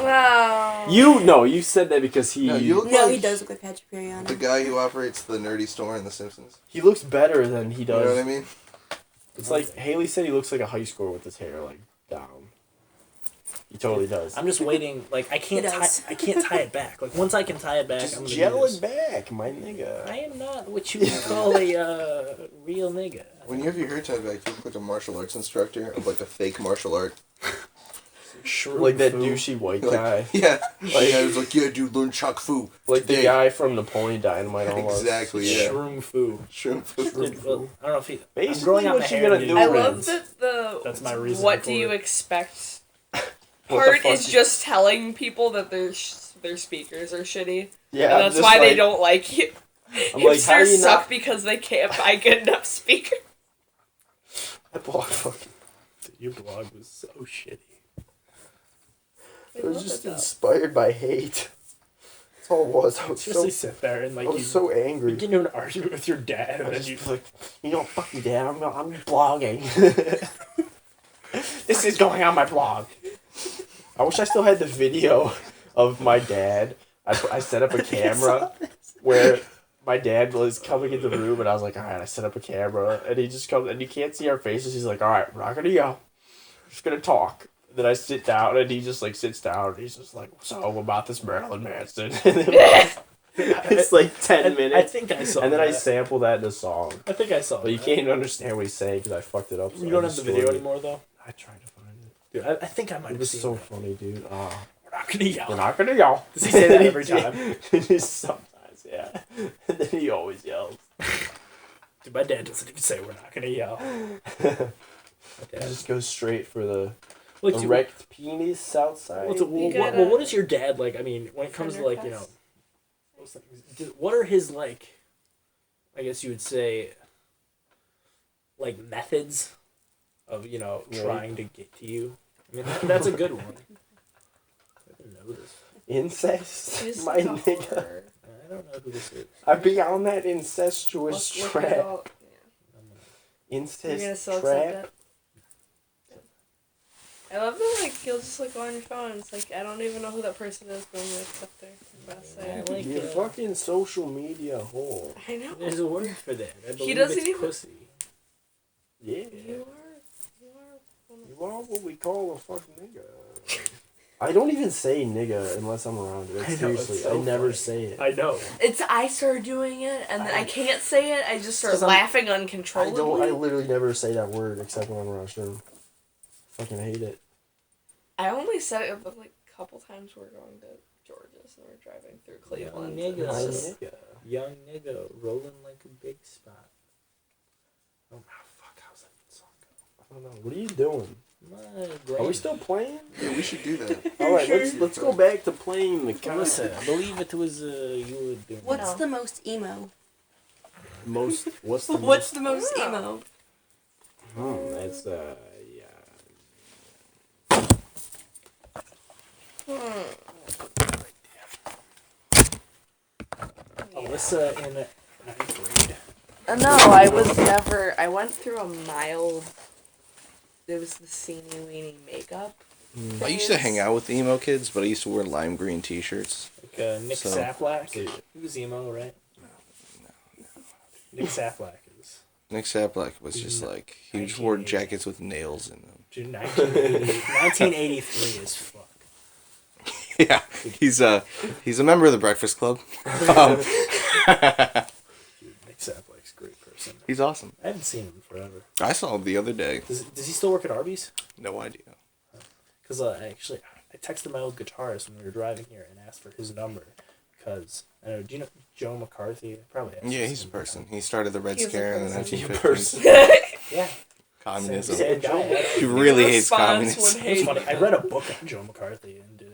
Wow. You said that because he No, you look No, like he does look like Patrick Periano. the guy who operates the nerdy store in The Simpsons. he looks better than he You does. know what I mean? It's like Haley said he looks like a high schooler with his hair like down. He totally does. I'm just waiting. Like I can't It tie. does. I can't tie it back. Like once I can tie it back, I'm Just gonna gel do this. it back, my nigga. I am not what you would call a real nigga. When you have your hair tied back, you look like a martial arts instructor of like a fake martial art. Shroom Like that fu. douchey white Like, guy. yeah. Like, I was like, yeah, dude, learn Chuck Fu. Like the today." guy from Napoleon Dynamite almost. Exactly, yeah. Shroom fu. Shroom Fu. Dude, well, I don't know if he. I'm Basically, growing out what my you hair. gonna dude. do I with love that the That's my reason what for do you it. expect What the part fuck is just telling people that their speakers are shitty. Yeah, And I'm that's just why they like- don't like you. I'm like, how do Hipsters you suck not? because they can't buy good enough speakers. I blog fucking. Dude, your blog was so shitty. It was just inspired by hate. That's all it was. I was Seriously, so, sit there and like I was so you angry. get into an argument with your dad, I and was then you just like, you know, fuck you, Dad. I'm blogging. This is going on my blog. I wish I still had the video of my dad. I set up a camera where my dad was coming in the room, and I was like, all right, I set up a camera, and he just comes, and you can't see our faces. He's like, all right, we're not gonna yell. We're just gonna talk. And then I sit down, and he just like sits down, and he's just like, so about this Marilyn Manson. And then it's like 10 minutes. I think I saw. And then I that. sample that in a song. I think I saw. But you that. can't even understand what he's saying because I fucked it up. So You I don't have the video destroyed it. anymore, though. I tried to find it. Dude, I think I might It have was seen so that. funny, dude. We're not gonna yell. We're not gonna yell. Does he say that every time? Sometimes, yeah. And then he always yells. Dude, my dad doesn't even say we're not gonna yell. He My dad. just goes straight for the Like, dude, erect penis south side. what is your dad like? I mean, when it comes to like, you know, those things, what are his like? I guess you would say, like methods of trying to get to you. I mean, that's a good one. I didn't know this. Incest? He's My like a nigga. horror. I don't know who this is. I be on that incestuous Look it trap. up. You're gonna Incest still trap. accept it? I love that, like, you'll just, like, go on your phone and it's like, I don't even know who that person is, but I'm gonna accept their message. Like, You fucking social media whore. I know. there's a word for that. I believe doesn't it's even- pussy. Yeah. You You are what we call a fucking nigga. I don't even say nigga unless I'm around it. I know, it's Seriously, so I never funny. say it. I know. I started doing it, and then I can't say it, I just start 'Cause I'm- laughing I uncontrollably. literally never say that word except when I'm around Sherm. Fucking hate it. I only said it like a couple times we're going to Georgia's and we're driving through Cleveland. Young and nigga. it's just- Young nigga rolling like a big spot. Oh fuck! How's that song go? I don't know. What are you doing? My Are we still playing? Yeah, we should do that. All right, let's go back to playing the Listen, I believe it was you were doing. What's No. the most emo? most. What's the What's the most emo? That's yeah. Alyssa in ninth grade. No, I was never. I went through a mild. It was the seeny weeny makeup. I used to hang out with the emo kids, but I used to wear lime green t-shirts. Like Nick So- Saplak. He was emo, right? No. Nick Saplak is. Nick Saplak was just like, he just wore jackets with nails in them. Dude, 1983 is fuck. Yeah, he's a member of the Breakfast Club. Dude, Nick Saplak's a great person. He's awesome. I haven't seen him in forever. I saw him the other day. Does he still work at Arby's? No idea. Because I texted my old guitarist when we were driving here and asked for his number. Because, I don't know, do you know Joe McCarthy? Probably. Yeah, he's a person. He started the Red He was a Scare in the person. 1950s. Yeah. Communism. Sad guy. He really Your hates response communism. would It was hate- funny. I read a book on Joe McCarthy and did a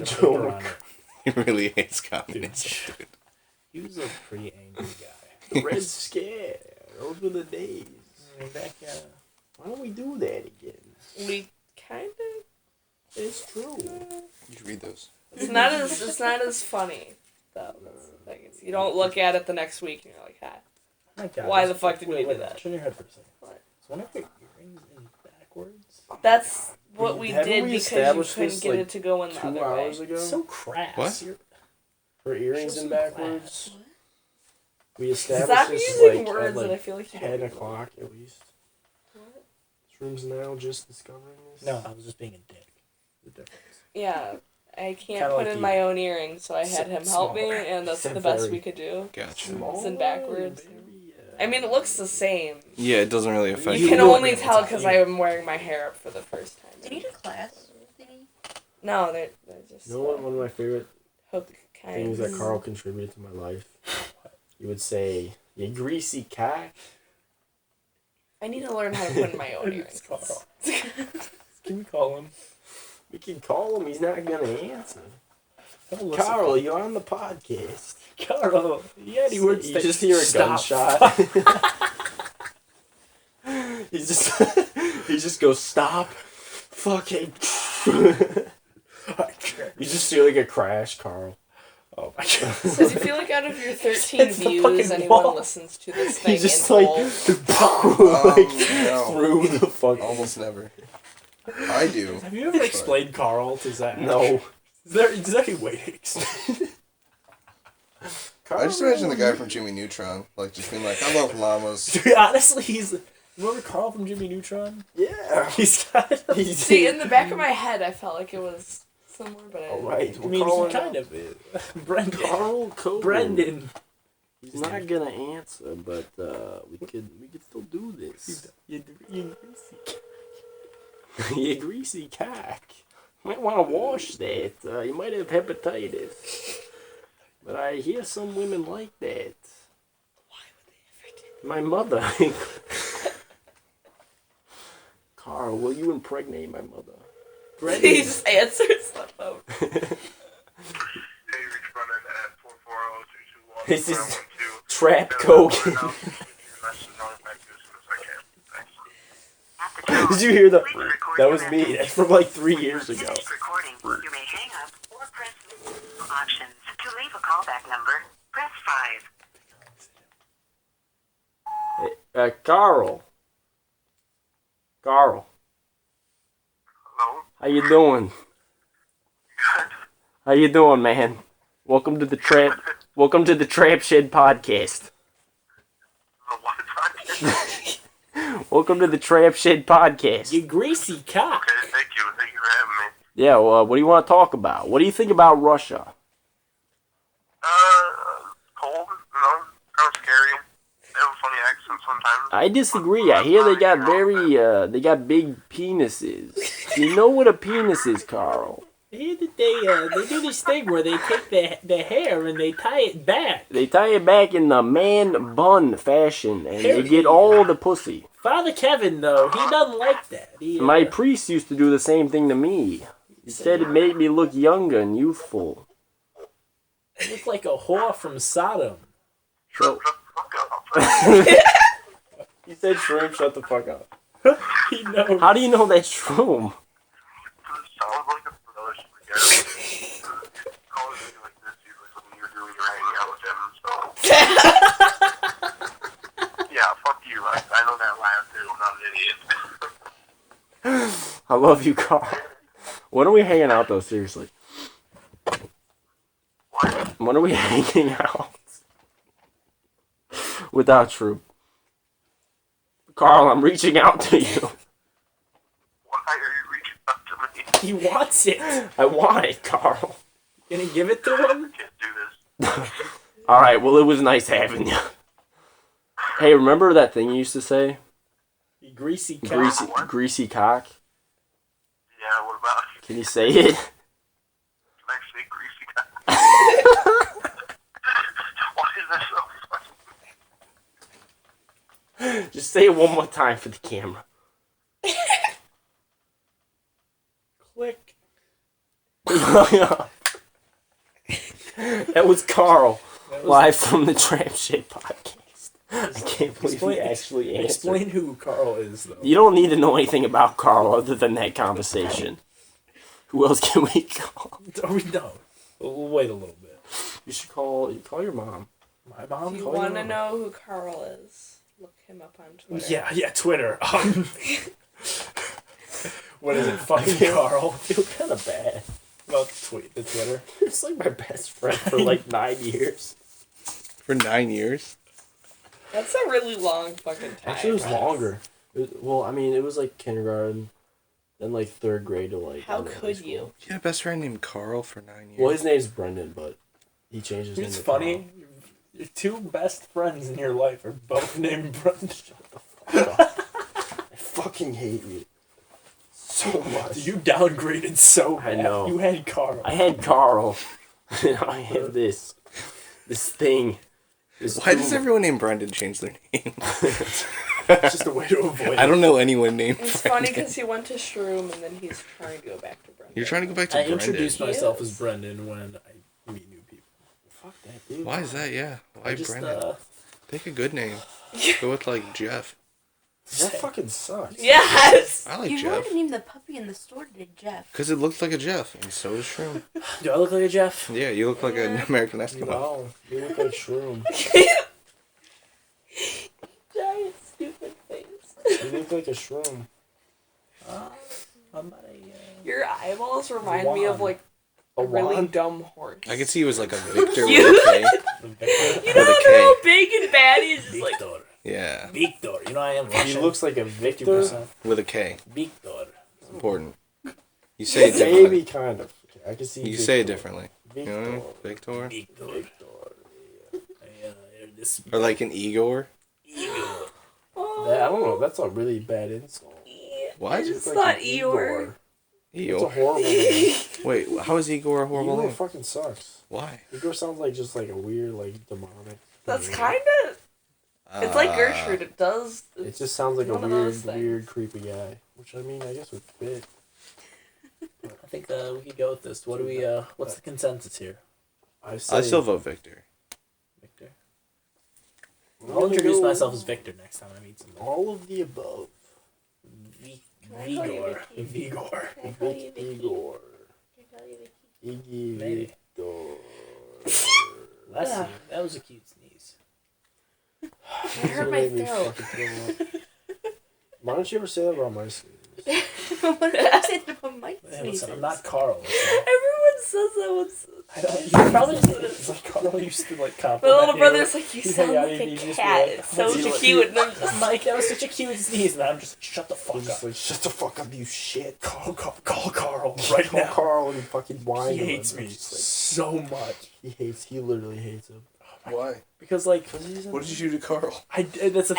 Joe paper on it. He really hates Dude, communism. Dude. he was a pretty angry guy. The Red Scare. Those were the days. Back, Why don't we do that again? We kind of. It's true. You should read those. It's not as funny though. That's the thing. You don't look at it the next week and you're like, hi. my God, Why this- the fuck did we do wait, that? Turn your head for a second. What? So one of your earrings in backwards? That's what we Haven't did we because you established couldn't this, get like, it to go in the 2 other hours way. ago? So crass. What? You're- For earrings Show in some backwards. We Stop established this using like words at that I like feel like you 10 don't. o'clock at least. What? This room's now just discovering this. No, I was just being a dick. The difference. Yeah, I can't Kinda put like in you. my own earrings, so I had him help me, Smaller. and that's Except the best very- we could do. Gotcha. It's in backwards. Baby, I mean, it looks the same. Yeah, it doesn't really affect You can You only wouldn't be tell able to because tell. I'm wearing my hair up for the first time. Did you do class? No, they're just. You know what? One of my favorite Hook things kinds. that Carl contributed to my life. You would say, "You greasy cock." I need to learn how to put in my own earrings. Carl. Can we call him? We can call him. He's not gonna answer. Don't listen. Carl, you're on the podcast. Carl. Yeah, any words You that just hear a stop. gunshot. he just goes stop. Fucking. You just feel like a crash, Carl. Oh my god. Does it feel like out of your 13 It's the views, fucking anyone wall. listens to this thing He just in like, full? No. through the fucking. Almost never. I do. Have you ever explained Carl to Zach? No. Is there any way to explain? I just imagine the guy from Jimmy Neutron, like, just being like, I love llamas. Dude, honestly, remember Carl from Jimmy Neutron? Yeah. He's got. See, in the back of my head, I felt like it was somewhere, but I All right. I mean, he kind of is. Brendan. Carl Coburn. Brendan. He's not gonna answer, but we could still do this. You You greasy cock. Might want to wash that. You might have hepatitis. But I hear some women like that. Why would they ever do My mother. Carl, will you impregnate my mother? that? He just answers the phone. Hey, reach Brennan at 440-221. This is trap coke. Did you hear that? That was me. That's from like 3 years ago. Recording. You may hang up or press options. To leave a callback number, press 5. Hey, Carl. Carl, Hello? how you doing? Good. How you doing, man? Welcome to the Trap Shed podcast. The what podcast? Welcome to the Trap Shed podcast. You greasy cock. Okay, thank you. Thank you for having me. Yeah, well, what do you want to talk about? What do you think about Russia? Cold, kind of scary. They have a funny accent sometimes. I disagree. I hear they got they got big penises. You know what a penis is, Carl? I hear that they do this thing where they take their hair and they tie it back. They tie it back in the man bun fashion, and they get all the pussy. Father Kevin, though, he doesn't like that. He, My priest used to do the same thing to me. He said it made me look younger and youthful. looked like a whore from Sodom. So, Shut the fuck up. he said, "Shroom, shut the fuck up." He knows. How do you know that's Shroom? Sounds like a brother spaghetti. Calling me like this usually something you're doing, you're hanging out with him, so. Yeah, fuck you. I know that laugh too. I'm not an idiot. I love you, Carl. When are we hanging out, though? Seriously. What? When are we hanging out? Without Shroom. Carl, I'm reaching out to you. Why are you reaching out to me? He wants it. I want it, Carl. Gonna give it to him? Can't do this. Alright, well, it was nice having you. Hey, remember that thing you used to say? You greasy cock. Greasy cock? Yeah, what about you? Can you say it? Can I say greasy guy? Why is that so funny? Just say it one more time for the camera. Click. That was Carl, That was- live from the Trap Shit podcast. I can't believe he actually answered. Explain who Carl is, though. You don't need to know anything about Carl other than that conversation. Who else can we call? Oh, we don't. We'll wait a little bit. You should call your mom. My mom? If you Call your want to mom. know who Carl is, look him up on Twitter. Yeah, Twitter. What is it, fucking Carl? I feel kind of bad. Well, the Twitter. It's like my best friend for like 9 years. For 9 years? That's a really long fucking time. Actually, it was longer. Well, I mean, it was like kindergarten, then like third grade to like. How elementary could school. you? You had a best friend named Carl for 9 years? Well, his name's Brendan, but he changed his name. It's to funny. Your two best friends in your life are both named Brendan. Carl. I fucking hate you so much. You downgraded so I bad. know. You had Carl. I had Carl. Now I have this thing. Why does everyone named Brendan change their name? It's just a way to avoid I it. don't know anyone named It's Brendan. funny because he went to Shroom and then he's trying to go back to Brendan. You're trying to go back to I Brendan. introduced myself Yes. as Brendan when I meet new people. Fuck that, dude. Why is that? Yeah. Why I just, Brendan? Pick a good name. Go with like Jeff. That fucking sucks. Yes! I like You Jeff. wanted to name the puppy in the store today, Jeff. Because it looks like a Jeff, and so does Shroom. Do I look like a Jeff? Yeah, you look like an American Eskimo. No, you look like Shroom. Giant stupid face. You look like a Shroom. How about Your eyeballs remind me of Wand. like a really wand? dumb horse. I could see you as like a Victor with You- a K. You With know a how K. big and bad he is? Just like, Victor. Yeah, Victor. You know I am He Russian. looks like a Victor. 50%. with a K. Victor. It's important. You say it differently. Maybe kind of. I can see. You Victor. say it differently. You know what I mean? Victor. Victor. Victor. This Or like an Igor. That, I don't know. That's a really bad insult. What? It's like not an Eeyore. It's a Igor. horrible name. Wait, how is Igor a horrible Igor name? fucking sucks. Why? Igor sounds like just like a weird, like demonic. That's name. kind of. It's like Gertrude. It does. It just sounds like a one of weird, those things. weird, creepy guy. Which I mean, I guess would fit. I think we could go with this. What do we? What's the consensus here, I say. I still vote Victor. Victor? I'm I'll gonna introduce go myself as Victor next time I meet somebody. all of the above. I call you Vigor. Vicky? Vigor. Can I call you Vicky? Igor. Can I call you Vicky? Iggy Maybe. Victor. Bless Yeah. you. That was a cute sneeze. It hurt my throat. Why don't you ever say that about my sneeze? What did I say about my Hey, listen, sneezes? I'm not Carl. Everyone says that once. I don't. You probably it's like Carl used to like compliment My little you. brother's like, you He'd sound hang out like and a he'd just be cat. like, It's so "He's like- cute. And I'm just Mike, that was such a cute sneeze, and I'm just shut the fuck He's up. just like, shut the fuck up, you shit. Call Carl right Call now. Carl and fucking whine. He to him. hates me Just like, so much he literally hates him. Why? because like What did you do to Carl? that's a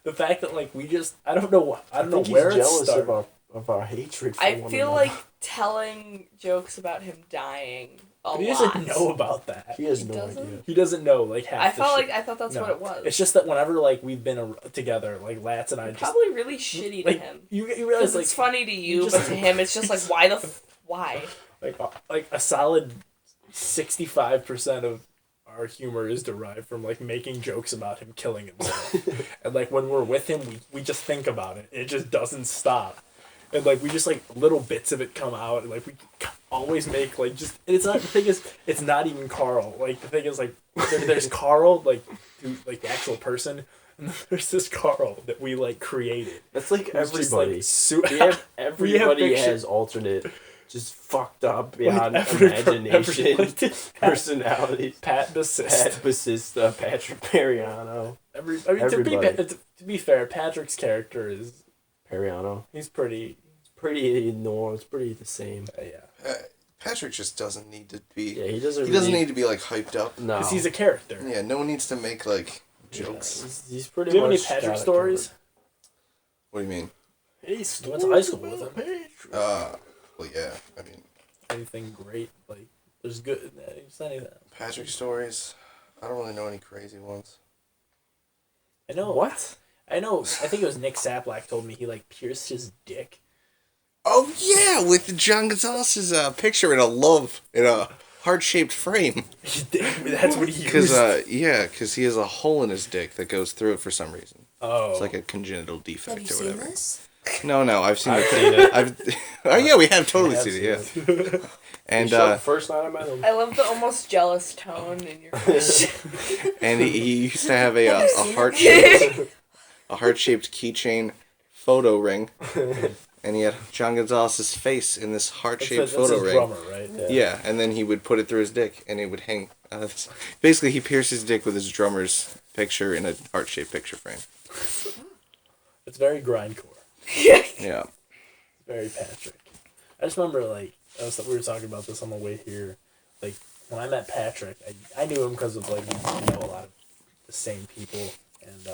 the fact that like we just I don't know I where think it he's jealous started. of our hatred for I one feel another. like telling jokes about him dying a But he lot. doesn't know about that. He has He no doesn't? idea. He doesn't know like half. I the felt shit. like I thought that's No. what it was. It's just that whenever like we've been together, like Lats and I just probably really shitty to like him. you Because realize like it's funny to you, just- but to him, it's just like, why the why? like a solid 65% of our humor is derived from like making jokes about him killing himself. And like when we're with him we just think about it. It just doesn't stop. And like we just like little bits of it come out and like we always make like just and it's not the thing is it's not even Carl. Like the thing is like there's Carl like who like the actual person and then there's this Carl that we like created. That's like Who's just, everybody. Everybody pictures- has alternate, just fucked up beyond every- imagination every- personalities. Pat Bassist. Pat Basista, Patrick Periano. Everybody. To be fair, Patrick's character is Periano. he's pretty Pretty normal. It's pretty the same. yeah. Patrick just doesn't need to be. Yeah, he doesn't. He doesn't really, need to be like hyped up. No, Because he's a character. Yeah, no one needs to make like jokes. He's pretty Do you have any much Patrick got it stories? What do you mean? covered. You went to high school with him. Well, yeah. I mean, Anything great? Like there's good. Just anything. Patrick stories. I don't really know any crazy ones. I know. What? I know. I think it was Nick Saplak told me he like pierced his dick. Oh yeah, with John Gonzalez's picture in a heart-shaped frame. That's what he Because used. because he has a hole in his dick that goes through it for some reason. Oh. It's like a congenital Have defect you or seen whatever. this? No, I've seen I've it. seen it. Oh yeah, we have totally I have seen it. seen Yeah. And The first night I met him. I love the almost jealous tone in your voice. and he used to have a Have you seen heart-shaped keychain photo ring, and he had John Gonzalez's face in this heart-shaped That's photo his ring. drummer, right? Yeah, and then he would put it through his dick, and it would hang. Basically, he pierced his dick with his drummer's picture in a heart-shaped picture frame. It's very grindcore. Yeah. Very Patrick. I just remember like we were talking about this on the way here. Like when I met Patrick, I knew him because of like we know a lot of the same people, and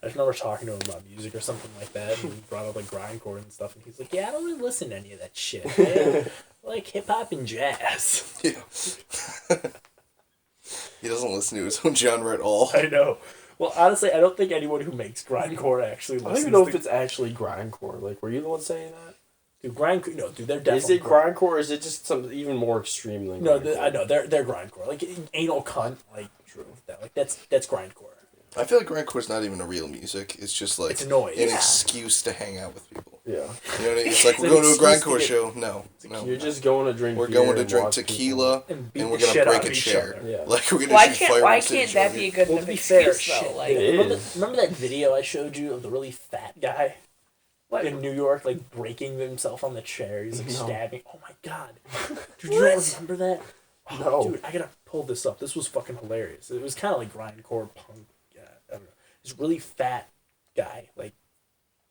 I just remember talking to him about music or something like that, and he brought up like grindcore and stuff, and he's like, "Yeah, I don't really listen to any of that shit. I like hip hop and jazz." Yeah. He doesn't listen to his own genre at all. I know. Well, honestly, I don't think anyone who makes grindcore actually listens. I don't even know if it's actually grindcore. Like, were you the one saying that? Dude, grindcore. No, dude, they're definitely. Is it grindcore, or is it just something even more extreme than? No, grindcore? I know they're grindcore. Like anal cunt. Like true. That's grindcore. I feel like grindcore's not even a real music. It's just like It's annoying. an Yeah. excuse to hang out with people. Yeah. You know what I mean? It's like It's we're an going to a excuse grindcore to show. No. You're just going to drink. We're beer going to and drink watch tequila And beat and we're the gonna shit break out a of each chair. other. Yeah. Like we're gonna Why shoot can't fireworks at each that other. be a good Well, enough to be fair, excuse though? shit. Like, It remember, is. remember that video I showed you of the really fat guy what? in New York, like breaking himself on the chair? He's like No. stabbing. Oh my god, dude, you don't remember that? Oh, No. dude, I gotta pull this up. This was fucking hilarious. It was kind of like grindcore punk. I don't know. This really fat guy, like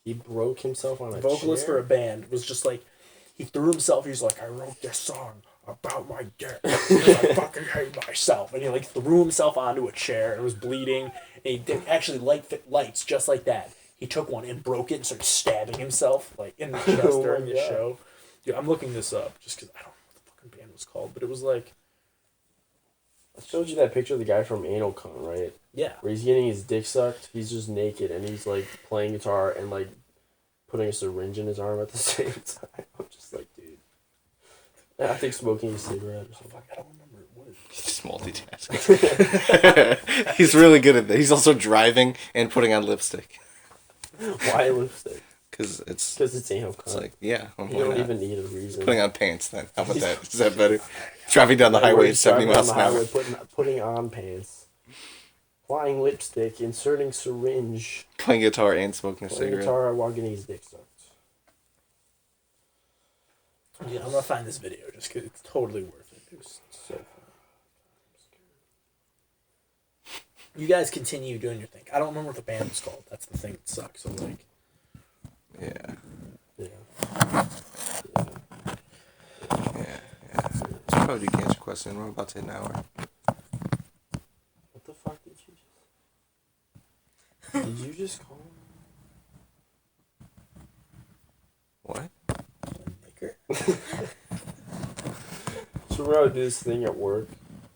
He broke himself on a vocalist chair? for a band, was just like he threw himself. He's like, I wrote this song about my dick because I fucking hate myself, and he like threw himself onto a chair and was bleeding. And he did actually lights just like that. He took one and broke it and started stabbing himself like in the chest Oh my during the God. show. Dude, I'm looking this up just because I don't know what the fucking band was called, but it was like, I showed you that picture of the guy from Anal Cunt, right? yeah, Where he's getting his dick sucked. He's just naked and he's like playing guitar and like putting a syringe in his arm at the same time. I'm just like, dude. I think smoking a cigarette or something. I don't remember what it is. He's multitasking. He's really good at that. He's also driving and putting on lipstick. Why lipstick? Because it's Because it's anal cunt. It's like, yeah. You why don't not? even need a reason. Putting on pants then. How about that? Is that better? Driving down the highway at 70 Driving miles down an the hour. highway, putting on pants. Applying lipstick, inserting syringe, Playing guitar and smoking a playing cigarette. guitar while getting his dick sucked. Yeah, I'm gonna find this video just because it's totally worth it. It was so fun. You guys continue doing your thing. I don't remember what the band was called. That's the thing that sucks. So like, Yeah. Yeah. Should probably do cancer question. We're about to hit an hour. What the fuck did you just... Did you just call him? What? Maker. So we're gonna do this thing at work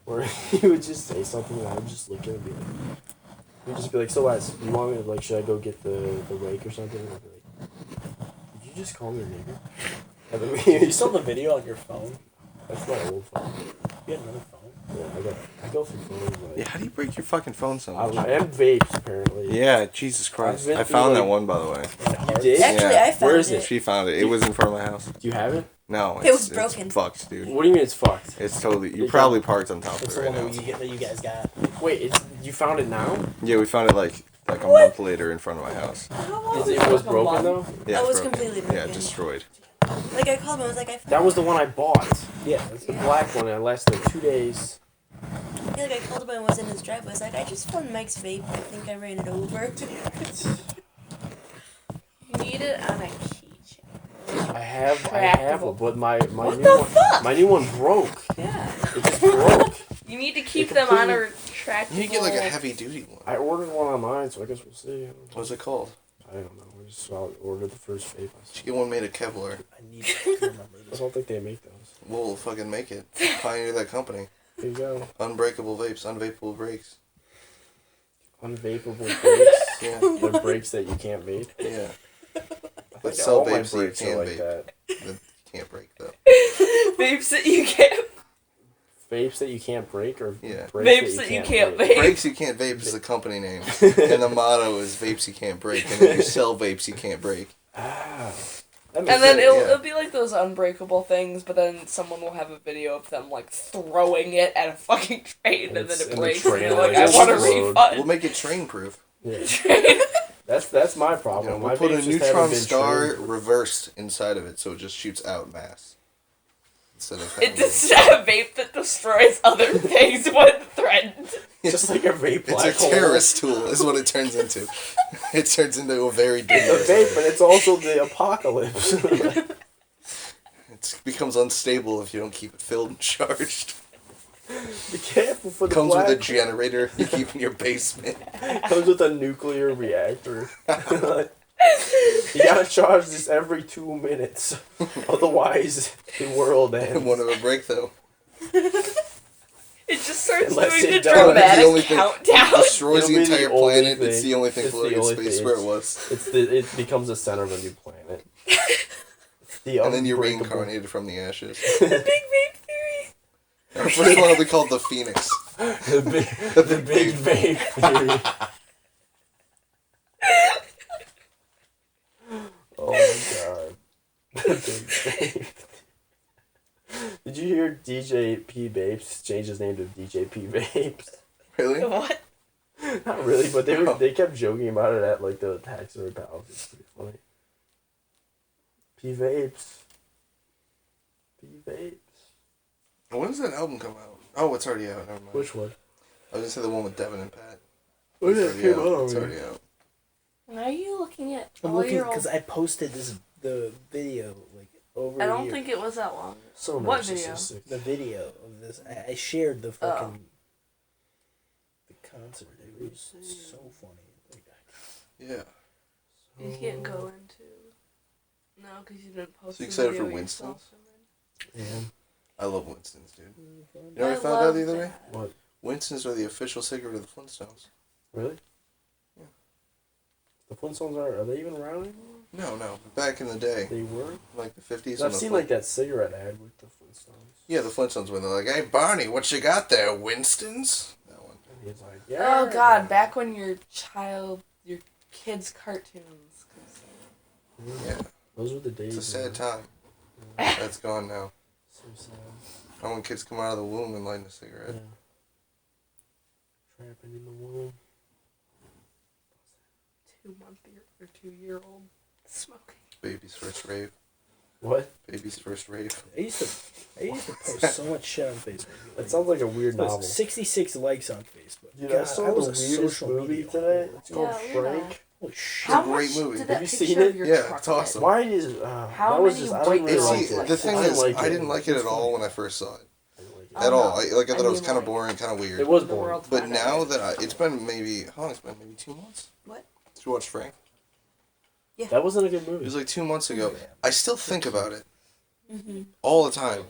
where he would just say something and I would just look at him and be like, he'd just be like, so Wes, you want me to, like, should I go get the rake or something? And I'd be like, did you just call me a nigger? And then You still have the video on your phone? that's my old phone. You had another phone? Yeah, I go through phones, like, Yeah, how do you break your fucking phone so much? and vapes, apparently. Yeah, Jesus Christ. I've been I through, found that like- one, by the way. You did? Actually, Yeah. I found Where is it. it? She found it. It was in front of my house. Do you have it? No, It was it's broken. fucked, dude. What do you mean it's fucked? It's totally... You It probably got- parked on top of It's it the right one now. that you guys got. Wait, you found it now? Yeah, we found it like a month later in front of my house. It was broken though? Yeah, Oh, it's it's broken. completely Yeah, broken. destroyed. Like, I called him, I was like, I found That was the one I bought. Yeah. The black one, and it lasted like 2 days. Yeah, like, I called him and was in his driveway. I was like, I just found Mike's vape. I think I ran it over. You need it on a keychain. I have Trackable. it, but my What new the one, fuck? my new one broke. Yeah. It just broke. You need to keep It them on a completely- retractable. You need to get like a heavy duty one. I ordered one online, so I guess we'll see. What's it called? I don't know. I just ordered the first vape. You should get one made of Kevlar. I need to remember I this. don't think they make those. We'll fucking make it. Pioneer that company. Here you go. Unbreakable vapes, unvapable brakes. Unvapable brakes. Yeah, They're brakes that you can't vape. yeah. I But think sell all my vapes that you brakes are can like vape. that. That you can't break though. Vapes that you can't. Vapes that you can't break, or Yeah. Vapes that you can't vape. Brakes you can't vape is the company name, and the motto is vapes you can't break. And then you sell vapes you can't break. Ah. And then Yeah. it'll be like those unbreakable things, but then someone will have a video of them like throwing it at a fucking train, and then it the breaks, and train they're like, will I want a explode. We'll refund. make it train proof. Yeah. That's my problem. You know, My we'll put a vapes just haven't neutron been star trained. reversed inside of it, so it just shoots out mass. Instead of having It's a vape that destroys other things when threatened. Just like a vape It's black a hole. terrorist tool, is what it turns into. It turns into a very It's dangerous. a vape, but it's also the apocalypse. It becomes unstable if you don't keep it filled and charged. Be careful for the Comes black with a generator you keep in your basement. Comes with a nuclear reactor. You gotta charge this every 2 minutes. Otherwise, the world ends. One of a break though. It just starts Unless doing it the does. dramatic countdown. Destroys the It'll be the entire only planet. thing. It's the only thing It's the floating in only space thing. where it was. It becomes the center of a new planet. And then you're unbreakable- reincarnated from the ashes. The Big Bang Theory. Our first one will be called the Phoenix. the Big Bang Theory. Oh my god. The Big Bang. Did you hear DJ P Babes change his name to DJ P Babes? Really? What? Not really, but they kept joking about it at like the tax or pals. It's pretty funny. P Vapes. P Vapes. When does that album come out? Oh, it's already out. Never mind. Which one? I was gonna say the one with Devin and Pat. Oh It's yeah, already it came out. out It's already. already out. Why are you looking at I'm all looking your old... because I posted the video like over. I a don't year. think it was that long. So What video? narcissistic. The video of this. I shared the fucking the concert. It was so funny. Like, Yeah. You can't go into... No, because you didn't post So you the excited video for Winston's? yourself, so then- Yeah. I love Winston's, dude. You I know what I found out love the other day? that. What? Winston's are the official cigarette of the Flintstones. Really? Yeah. The Flintstones are they even around anymore? No. Back in the day, They were? like the 50s. I've seen like that cigarette ad with the Flintstones. Yeah, the Flintstones when they're like, "Hey Barney, what you got there, Winston's?" That one. And he's like, yeah. Oh god, back when your kids' cartoons. Yeah. Those were the days. It's a sad man. time. That's gone now. So sad. I when kids come out of the womb and light a cigarette. Yeah. Trapping in the womb. 2-year-old smoking. Baby's first rave. What? Baby's first rave. I used to post so much shit on Facebook. That sounds like a weird novel. 66 likes on Facebook. Dude, God, I saw I the was a weirdest social movie media today. whore. It's called Yeah, look at Frank. Holy shit. It's a great movie. Did Have that you picture seen of it? your Yeah, truck it's awesome. get? Why is How that was many just I white didn't really It's like the, it. the thing I didn't is, like I it. didn't like it at all when I first saw it. I didn't like it. At Oh, all. no. I thought it was mean, kind of like, boring, kind of weird. It was The boring. world's But fine now art. that it's been maybe, how long it's been? Maybe 2 months? What? Did you watch Frank? That wasn't a good It movie. was like 2 months ago. I still think about it Mm-hmm. all the time.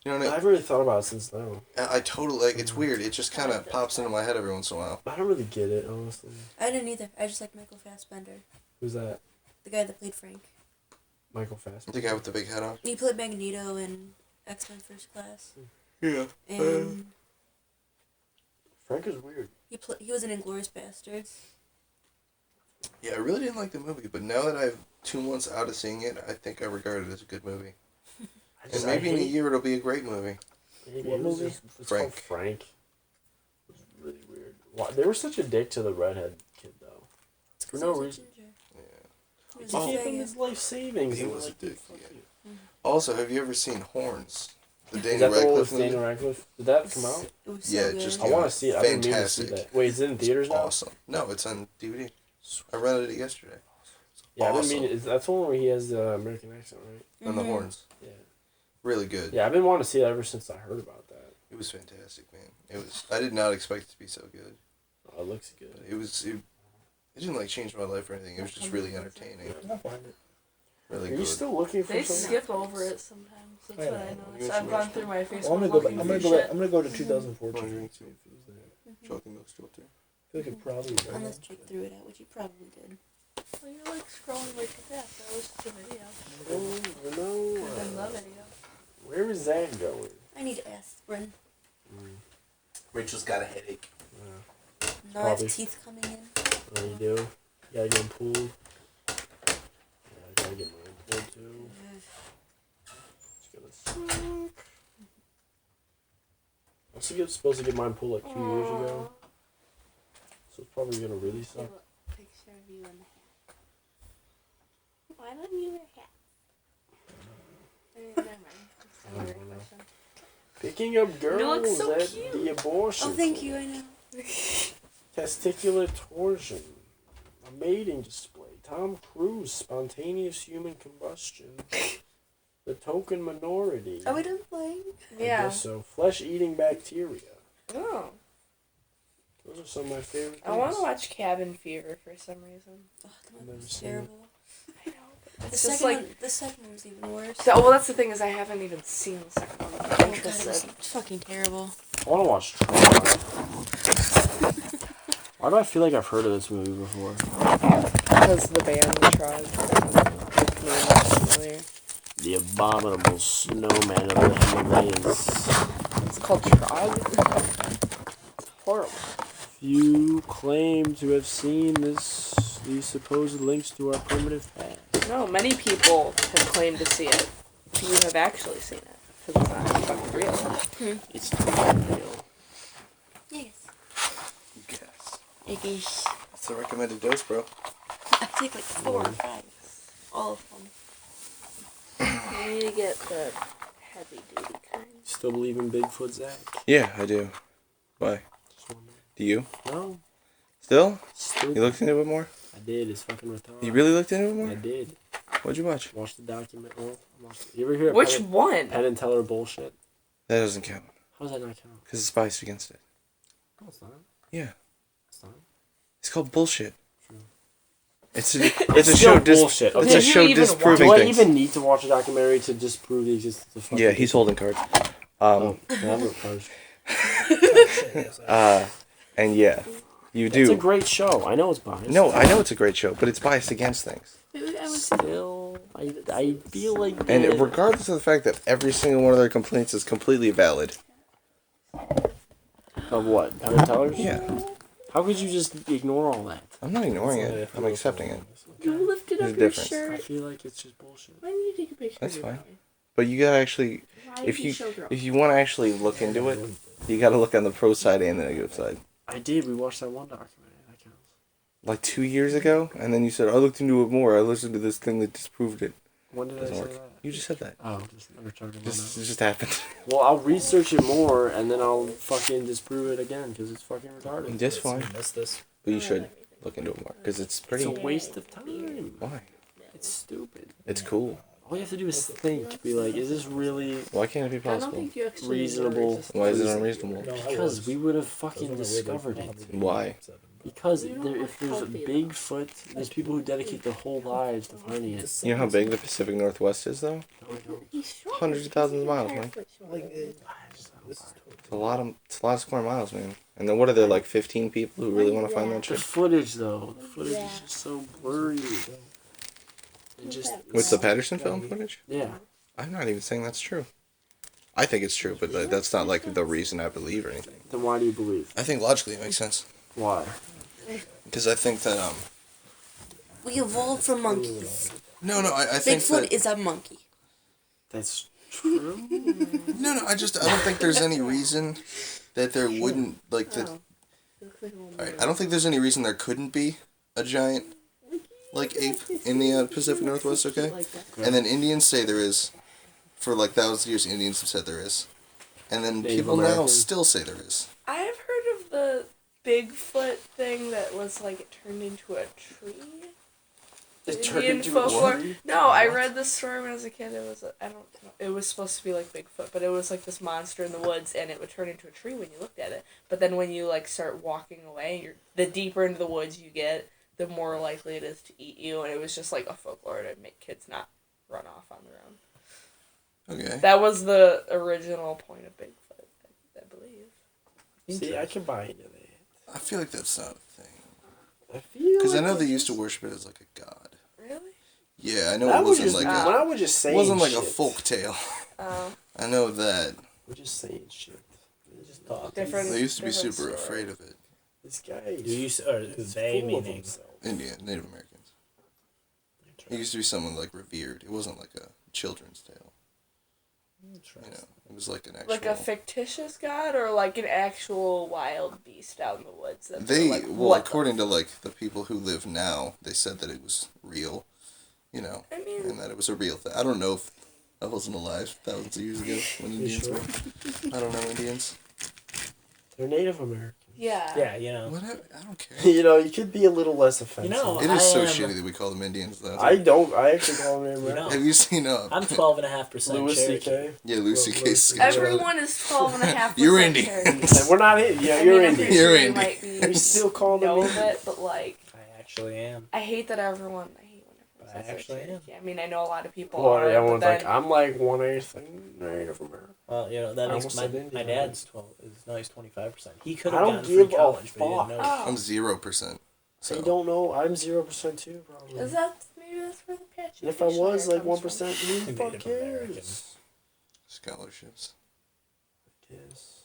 You know what I mean? I've really thought about it since then. I totally, like, it's weird. It just kind of pops into my head every once in a while. I don't really get it, honestly. I didn't either. I just like Michael Fassbender, Who's that? the guy that played Frank. Michael Fassbender. The guy with the big head on? He played Magneto in X-Men First Class, Yeah. and Frank is weird. he was in Inglourious Bastards. Yeah, I really didn't like the movie, but now that I've 2 months out of seeing it, I think I regard it as a good movie. And maybe in a year it'll be a great movie. What movie? It's Frank. called Frank. It was really weird. Why, they were such a dick to the redhead kid, though. It's For 'cause no he was a reason. ginger. Yeah. He was He a gave him faggot. his life savings. He and was a like, dick, fuck yeah. you. Also, have you ever seen Horns? The Is Daniel that the one Radcliffe with movie? Daniel Radcliffe? Did that come out? It was so Yeah, good. just I want to see it. I've been meaning to see Fantastic. that. Wait, is it in theaters now? Awesome. No, it's on DVD. I rented it yesterday. Yeah, I've been Awesome. meaning. That's the one where he has the American accent, right? On the Mhm. Horns. Yeah. Really good. Yeah, I've been wanting to see it ever since I heard about that. It was fantastic, man. It was. I did not expect it to be so good. Oh, it looks good. But it didn't like change my life or anything. It was just really entertaining. I'll find it. Really Are you good. still looking for They something? skip over it sometimes. That's I what I know. noticed. You I've should gone watch through my Facebook I'm gonna go. looking I'm for gonna go. shit. I'm gonna go to Want 2014. to drink too? Chocolate milk still too. I feel like it probably. Unless Jake threw it out, which he probably did. Well, you're like scrolling like that. That was just a video. Oh, no. Could have been the video. Where is that going? I need aspirin. Rachel's got a headache. No, I Probably. have teeth coming in. Oh, you do? You gotta get them pulled. Yeah, I gotta get mine pulled too. Just gotta suck. I was supposed to get mine pulled like 2 years ago. So it's probably gonna really suck. Picture of you in the hat. Why don't you wear a hat? Never mind. That's not I a don't great know. question. Picking up girls look so at cute. the abortion. Oh, thank you. I know. Testicular torsion. A mating display. Tom Cruise. Spontaneous human combustion. The token minority. Are we done playing? I Yeah. guess so. Flesh-eating bacteria. Oh. Those are some of my favorite things. I want to watch Cabin Fever for some reason. Oh, I've that never was seen terrible. I know. But The it's just second, like. the second one was even worse. Well, that's the thing is I haven't even seen the second one. I'm Oh god, it interested. was fucking terrible. I want to watch Tron. Why do I feel like I've heard of this movie before? Because the band Trog. Like, name is familiar. The Abominable Snowman of the Himalayas. It's called Trog. It's horrible. You claim to have seen these supposed links to our primitive past. No, many people have claimed to see it. You have actually seen it. Because it's not fucking real. It's not real. Yes. Yes. I guess. That's the recommended dose, bro. I take like 4 or 5. All of them. You need to get the heavy duty kind. Still believe in Bigfoot, Zach? Yeah, I do. Why? Just wondering. Do you? No. Still? Still. You looked into it more? I did. It's fucking retarded. You really looked into it more? I did. What'd you watch? Watch the document. Oh, you ever hear Which one? Penn and Teller bullshit? That doesn't count. How does that not count? Because it's biased against it. No, it's not. Yeah. It's not. It's called bullshit. True. It's a It's show still bullshit, It's okay? a show Did you even disproving Do I things. even need to watch a documentary to disprove the existence of fucking Yeah, he's holding cards. Oh, yeah, I've got cards. And yeah, you It's a do. great show. I know it's biased. No, I know it's a great show, but it's biased against things. Still, I feel like... And the- regardless of the fact that every single one of their complaints is completely valid. Of what? Penn and Teller's? Yeah. How could you just ignore all that? I'm not ignoring it. I'm accepting it. You lifted There's up a your difference. I shirt. feel like it's just bullshit. Why didn't you take a picture That's of your fine. belly? But you gotta actually, Why if did you show girls? if you want to actually look into it, you gotta look on the pro side and the negative side. I did. We watched that one documentary. That counts. Like 2 years ago, and then you said I looked into it more. I listened to this thing that disproved it. When did I Doesn't say work. that? You just said that. Oh, just never talked about It that. just happened. Well, I'll research it more, and then I'll fucking disprove it again, because it's fucking retarded. That's fine. Missed this. But you should look into it more because it's It's pretty. a waste of time. Why? It's stupid. It's cool. All you have to do is think. Be like, is this really Why can't it be I don't possible? think you actually reasonable? Why is it unreasonable? No, I Because was. we would have Those fucking were my discovered weird, it. Why? Because if there's a Bigfoot, there's people who dedicate their whole lives to finding it. You know how big the Pacific Northwest is, though? No, I don't. Hundreds of thousands of miles, man. Like, I just don't buy it. It's a lot of square miles, man. And then what are there, like 15 people who really want to find that The shit? footage, though, the footage is just so blurry. It just With the Patterson film footage? yeah. I'm not even saying that's true. I think it's true, but that's not like the reason I believe or anything. Then why do you believe? I think logically it makes sense. Why? Because I think that, We evolved from monkeys. No, I think Bigfoot that... is a monkey. That's true. No, I don't think there's any reason that there wouldn't, like, that... Alright, I don't think there's any reason there couldn't be a giant, like, ape in the Pacific Northwest, okay? And then Indians say there is. For, like, thousands of years, Indians have said there is. And then Native people now Americans. still say there is. I've heard of the Bigfoot thing that was like it turned into a tree. It turned Indian into a folklore. tree? No, I read this story when I was a kid. It was I don't know. It was supposed to be like Bigfoot, but it was like this monster in the woods, and it would turn into a tree when you looked at it. But then when you like start walking away, the deeper into the woods you get, the more likely it is to eat you. And it was just like a folklore to make kids not run off on their own. Okay. That was the original point of Bigfoot, I believe. See, I can buy into that. I feel like that's not a thing. I feel Because I know like they it's used to just- worship it as like a god. Really? Yeah, I know I it was wasn't just like when a... I was just It saying wasn't like a shit. folk tale. Oh. I know that. We're just saying shit. They just talk. Different. They used to be different super story. afraid of it. This guy. Do you or is they full of meaning? himself. Native Americans. It used to be someone like revered. It wasn't like a children's tale. You know, it was like an actual... Like a fictitious god, or like an actual wild beast out in the woods. That They, like, well, what the according to like the people who live now, they said that it was real, you know, I mean- and that it was a real thing. I don't know if I wasn't alive thousands of years ago when Indians were. I don't know Indians. They're Native Americans. Yeah. Yeah, you know. Whatever. I don't care. You know, you could be a little less offensive. You know, It is so I am- shitty that we call them Indians, though. I don't. I actually call them Native You know. Americans. Have you seen I'm 12.5% Louis Cherokee. C.K. Yeah, Lucy Well, Case. Everyone is 12.5%. You're Indian. Cherokee. We're not in. Yeah, I you're mean, I'm Indian. pretty You're sure you Indian. might be We still call them know of Indian. it, but like, I actually am. I hate that everyone. I hate when But everyone I says actually they're am. Cherokee. I mean, I know a lot of people Well, are. but everyone's then, like, I'm like 1/8 Native American. Well, you know, that I makes almost my, said Indian. my dad's 12. No, he's 25%. He could I have don't gone free give a college, but he fuck. didn't know. Oh. I'm 0%. So. I don't know. I'm 0% too, probably. Is that maybe that's where the patchy? And if I was like comes 1%, who the Native fuck cares? American. Scholarships. Yes.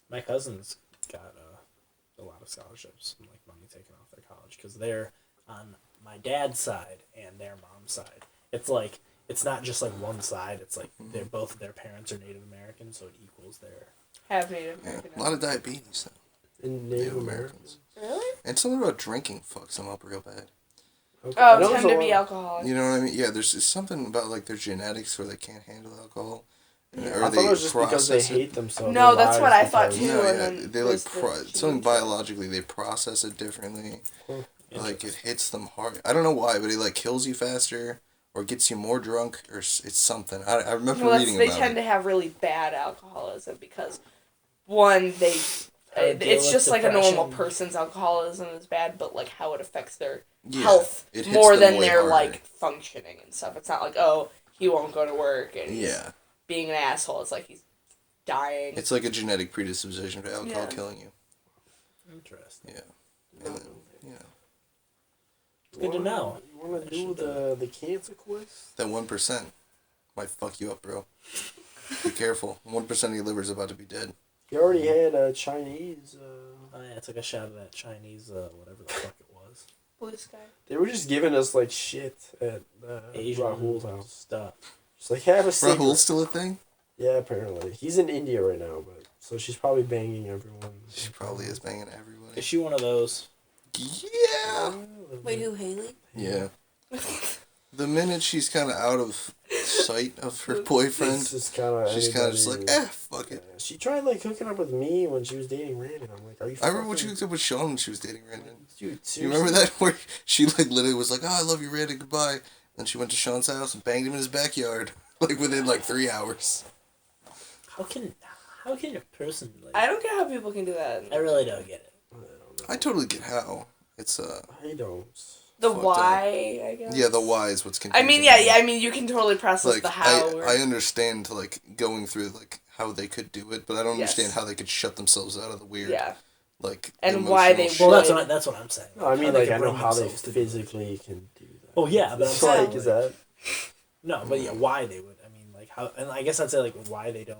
My cousins got a lot of scholarships and like money taken off their college because they're on my dad's side and their mom's side. It's like it's not just like one side. It's like they're both their parents are Native American, so it equals their. Have Native Yeah, American. a lot of diabetes, though. In Native Americans. Really? And something about drinking fucks them up real bad. Okay. I know Oh, there's tend a to be lot- alcoholic. You know what I mean? Yeah, there's something about like their genetics where they can't handle alcohol. Or I thought it was just because they process it. hate themselves. No, their that's what lives I thought because- too. No, and yeah, then they like was the something TV. biologically they process it differently. Like it hits them hard. I don't know why, but it like kills you faster or gets you more drunk or it's something. I remember Well, reading they about tend it. to have really bad alcoholism because, one, they How to deal it's with just like a normal depression. person's alcoholism is bad, but like how it affects their Yeah, health it hits more them than way their harder. like functioning and stuff. It's not like, oh, he won't go to work and he's Yeah, being an asshole. It's like he's dying. it's like a genetic predisposition to alcohol Yeah. killing you. Interesting. Yeah, and then, you know It's good to know. You want to I do should, the cancer quiz? that 1% might fuck you up, bro. Be careful. 1% of your liver's about to be dead. You already had a Chinese. Oh yeah, I took a shot of that Chinese whatever the fuck it was. Blue sky. They were just giving us like shit at Asian Rahul's house. stuff. Just like have a cigarette. Rahul's still a thing? Yeah, apparently he's in India right now, but so she's probably banging everyone. She probably is banging everybody. Is she one of those? Yeah! Wait, who, Haley? Yeah. The minute she's kind of out of sight of her boyfriend, It's just kind of. she's kind of just like, fuck it. She tried like hooking up with me when she was dating Brandon. I'm like, are you? I remember when she fucking- hooked up with Sean when she was dating Brandon. Dude, You remember that? Where she like literally was like, oh, I love you, Brandon, goodbye. Then she went to Sean's house and banged him in his backyard, like within like 3 hours. How can a person like? I don't get how people can do that. I really don't get it. I totally get how. It's I don't. The fucked up. why, I guess. Yeah, the why is what's I confusing. mean, yeah. I mean, you can totally process Like the how. I understand like going through like how they could do it, but I don't Yes. understand how they could shut themselves out of the weird. Yeah. Like And why they emotional Well, shit. that's what I'm saying. No, I mean, How they like can I know bring how they themselves to do it. physically can do that. Oh yeah, but I'm It's saying like, is that? no, but yeah, why they would? I mean, like how? And I guess I'd say like why they don't,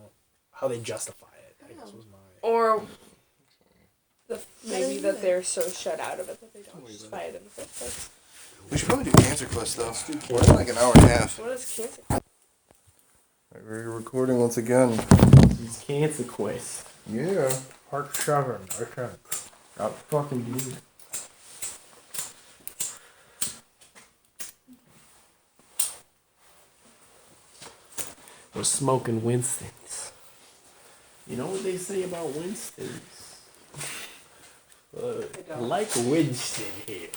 how they justify it. I guess was my. Or maybe that they're so shut out of it that they don't just buy it in the first place. We should probably do Cancer Quest though. We're in like an hour and a half. What is cancer? We're recording once again. It's cancer quest. Yeah. Part 7, I think. Got fucking do it. We're smoking Winston's. You know what they say about Winston's? Like Winston here.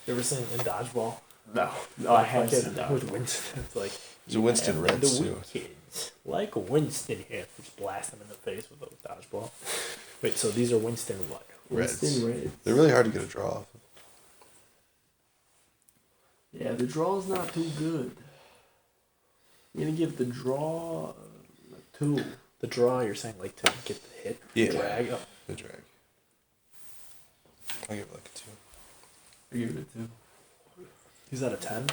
You ever seen in dodgeball? No, I have Fucking seen that. with Winston. It's like It's a Winston you Red have the suit. kids like Winston here. Just blast them in the face with a dodgeball. Wait, so these are Winston what? Reds. Winston Red. They're really hard to get a draw off. Yeah, the draw's not too good. I'm gonna give the draw a 2. The draw, you're saying like to get the hit? Yeah. Drag? Oh, The drag. I give it like a 2. I give it a 2. is that a 10?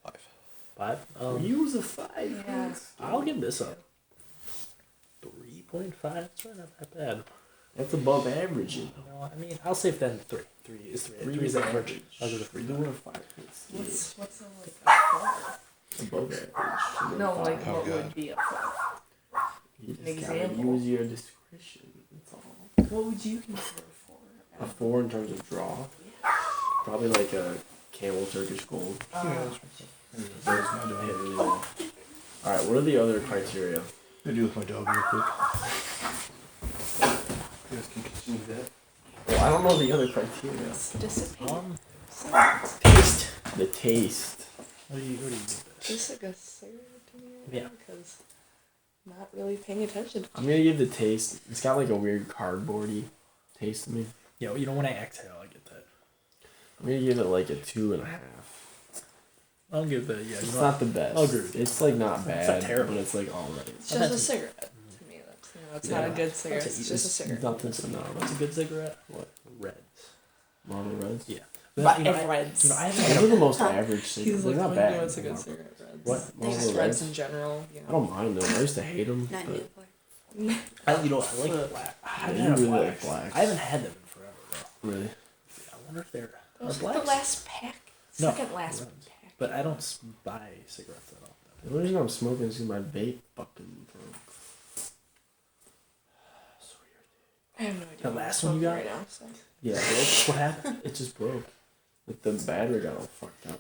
5. 5? You was a 5. Yeah. I'll give this a 3.5. It's really not that bad. That's above average. You know, I mean, I'll say then 3. 3 is 3. 3 is average. I'll give it a 3. Doing a 5. What's a like Above average. no, like Oh, what God. would be a 5? You An just gotta example. use your discretion. That's all. What would you consider a 4? A 4 in terms of draw. Probably like a camel Turkish gold. Those don't hit really well. Alright, what are the other criteria? I do with my dog real quick. You guys can continue that. Well, I don't know the other criteria. Taste. The taste. What do you give this? Tastes like a cigarette to me right Yeah. now because I'm not really paying attention. I'm gonna give the taste. It's got like a weird cardboardy taste to me. Yo, you know when I exhale, I get that. I'm gonna give it like a 2.5. I'll give that. Yeah, It's not the best. I'll agree with you. It's like not bad, not terrible. but it's like alright. It's just a cigarette to me. That's not a good cigarette. That's It's just a cigarette. Nothing phenomenal. What's a good cigarette? What? Reds. Marlboro Reds? Yeah. But I Reds. I Those are haven't. the most average cigarettes. He's They're like, not oh, bad. no, it's a good cigarette. Reds. What? Just Marlboro Reds Reds? in general. You I don't mind them. I used to hate them. Not But Newport. I like black. I you haven't had really like blacks. blacks. I haven't had them in forever though. really? I wonder if they're Those are are the blacks. last pack. No, Second last Reds. pack. But I don't buy cigarettes at all. The only reason I'm smoking is because my vape fucking broke. So weird. I have no idea. The what last I'm one you smoking got? right now. So. Yeah, it broke. What happened? It just broke. Like the battery got all fucked up.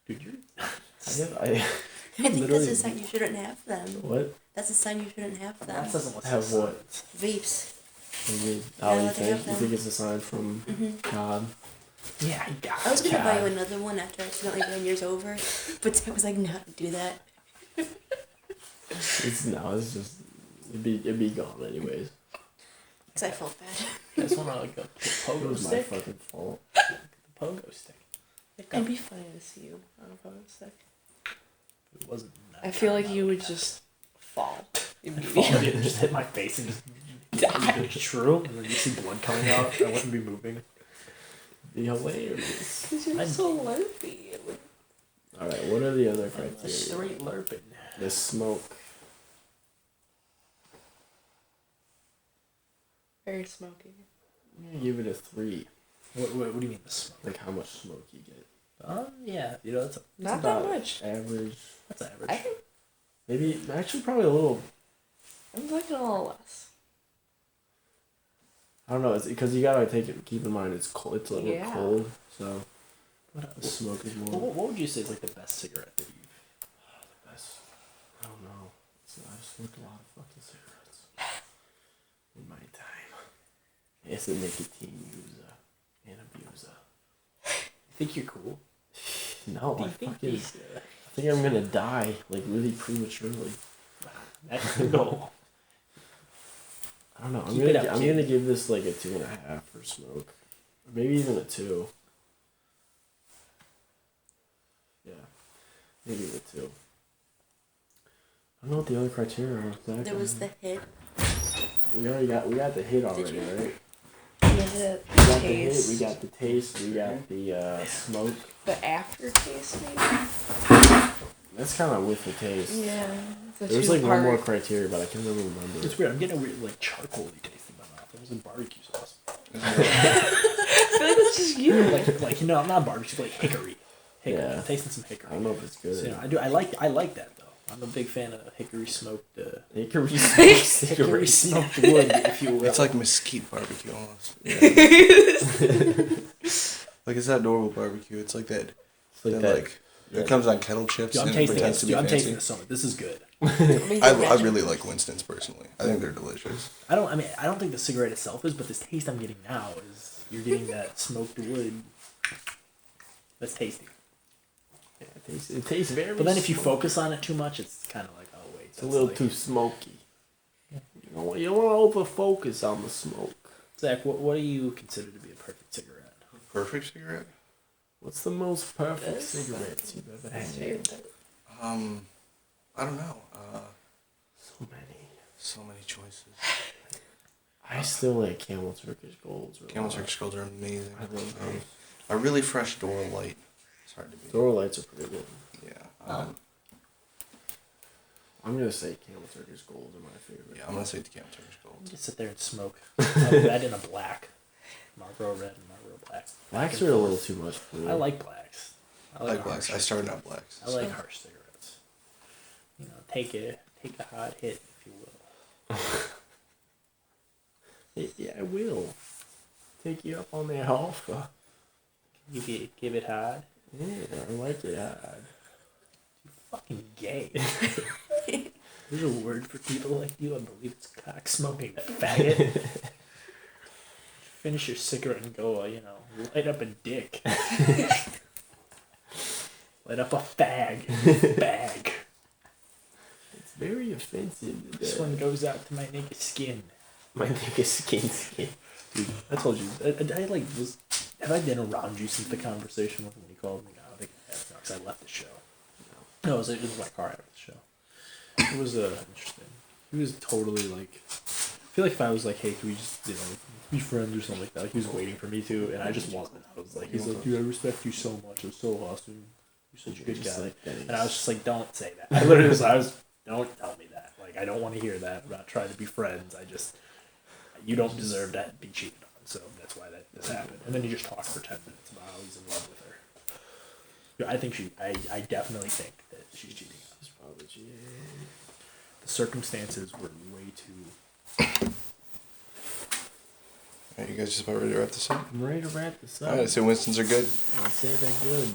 Dude, you're. I I think that's literally- a sign you shouldn't have them. what? That's a sign you shouldn't have them. That doesn't look Have what? Vapes. Maybe, Yeah, oh, you let me have think? You them. think it's a sign from God? Yeah, I got I was gonna buy you God. another one after I accidentally ran yours over, but I was like, no, don't do that. It's just it'd be gone anyways. Because I felt bad. I just want to like a It pogo was my stick. fucking fault. The pogo stick. It'd be funny to see you on a photo stick. It wasn't. I feel like you would just fall Fall, immediately. dude, just hit my face and just die. It's true. And then you see blood coming out. I wouldn't be moving. Be hilarious. Because you're I'd- so lurpy. It would... Alright, what are the other A criteria? straight lurping. The smoke. Very smoky. I'm gonna give it a 3. What do you mean the smoke? Like how much smoke you get. Yeah, you know that's Not about that much. Average. that's average. I think Maybe actually probably a little. I'm liking a little less. I don't know. It's because you gotta keep in mind it's cold. It's a little Yeah. cold, so What the else? smoke is more. What would you say is like the best cigarette that you've? Best. I don't know. I've smoked a lot of fucking cigarettes in my time. It's a nicotine user and abuser. You think you're cool? No, Do I you think fucking. these? I think I'm gonna die like really prematurely. That's the goal. I don't know. Keep it up, I'm kid. gonna give this like a 2.5 for smoke, or maybe even a 2. Yeah, maybe a 2. I don't know what the other criteria are. Exactly. There was the hit. We got the hit already, you? right? Yeah, We got the hit. taste. We got the taste. We got the smoke. The aftertaste, maybe? That's kind of with the taste. Yeah. There's like one more criteria, but I can't really remember. It's weird. I'm getting a weird like charcoaly taste in my mouth. It was like barbecue sauce. I feel like it's just you. like you know, not barbecue, like hickory. Hickory. Yeah. I'm tasting some I hickory. don't know if it's good. So, you know, I like that though. I'm a big fan of hickory smoked. Hickory Hickory smoked wood, if you will. It's like mesquite barbecue almost. Like it's not normal barbecue. It's like that. It's like Then that. like it comes on kettle chips Dude, I'm and tasting pretends this. to be Dude, I'm tasting fancy. this so much. This is good. I really like Winston's personally. I think they're delicious. I don't think the cigarette itself is, but this taste I'm getting now is you're getting that smoked wood. That's tasty. Yeah, it tastes very. But then if you smoky. focus on it too much, it's kind of like, oh wait, It's a little too smoky. You don't want to over focus on the smoke. Zach, what do you consider to be a perfect cigarette? Perfect cigarette. What's the most perfect cigarettes you've ever had? I don't know. So many. So many choices. I still like Camel Turkish Golds. Camel Turkish Golds are amazing. I love those. A really fresh door light. It's hard to beat. Door lights are pretty good. Yeah. I'm gonna say Camel Turkish Golds are my favorite. Yeah, I'm gonna say the Camel Turkish Golds. Just sit there and smoke. A red and a black. Marlboro red and Marlboro black. Blacks are a little too much for me. I like blacks. I like blacks. I started out blacks. I like harsh cigarettes. You know, take a hard hit, if you will. Yeah, I will. Take you up on that offer. Give it hard. Yeah, I like it hard. You fucking gay. There's a word for people like you. I believe it's cock smoking faggot. finish your cigarette and go, light up a dick. Light up a fag. Bag. It's very offensive. This one goes out to my nigga skin. My nigga skin. Dude, I told you. Have I been around you since the conversation with him when he called me? No, I don't think I have. No, because I left the show. No, it was my car after the show. It was interesting. He was totally like. I feel like if I was like, hey, can we just be friends or something like that? Like he was waiting for me to, and I just wasn't. I was like, he's like, dude, I respect you so much. It was so awesome. You're such a good guy. And I was just like, don't say that. I literally don't tell me that. Like I don't want to hear that. I'm not trying to be friends. You don't deserve to be cheated on. So that's why this happened. And then he just talked for 10 minutes about how he's in love with her. Yeah, I definitely think that she's cheating. She's probably cheating. The circumstances were way too. Alright, you guys just about ready to wrap this up? I'm ready to wrap this up. Alright, so Winston's are good. I'll say they're good.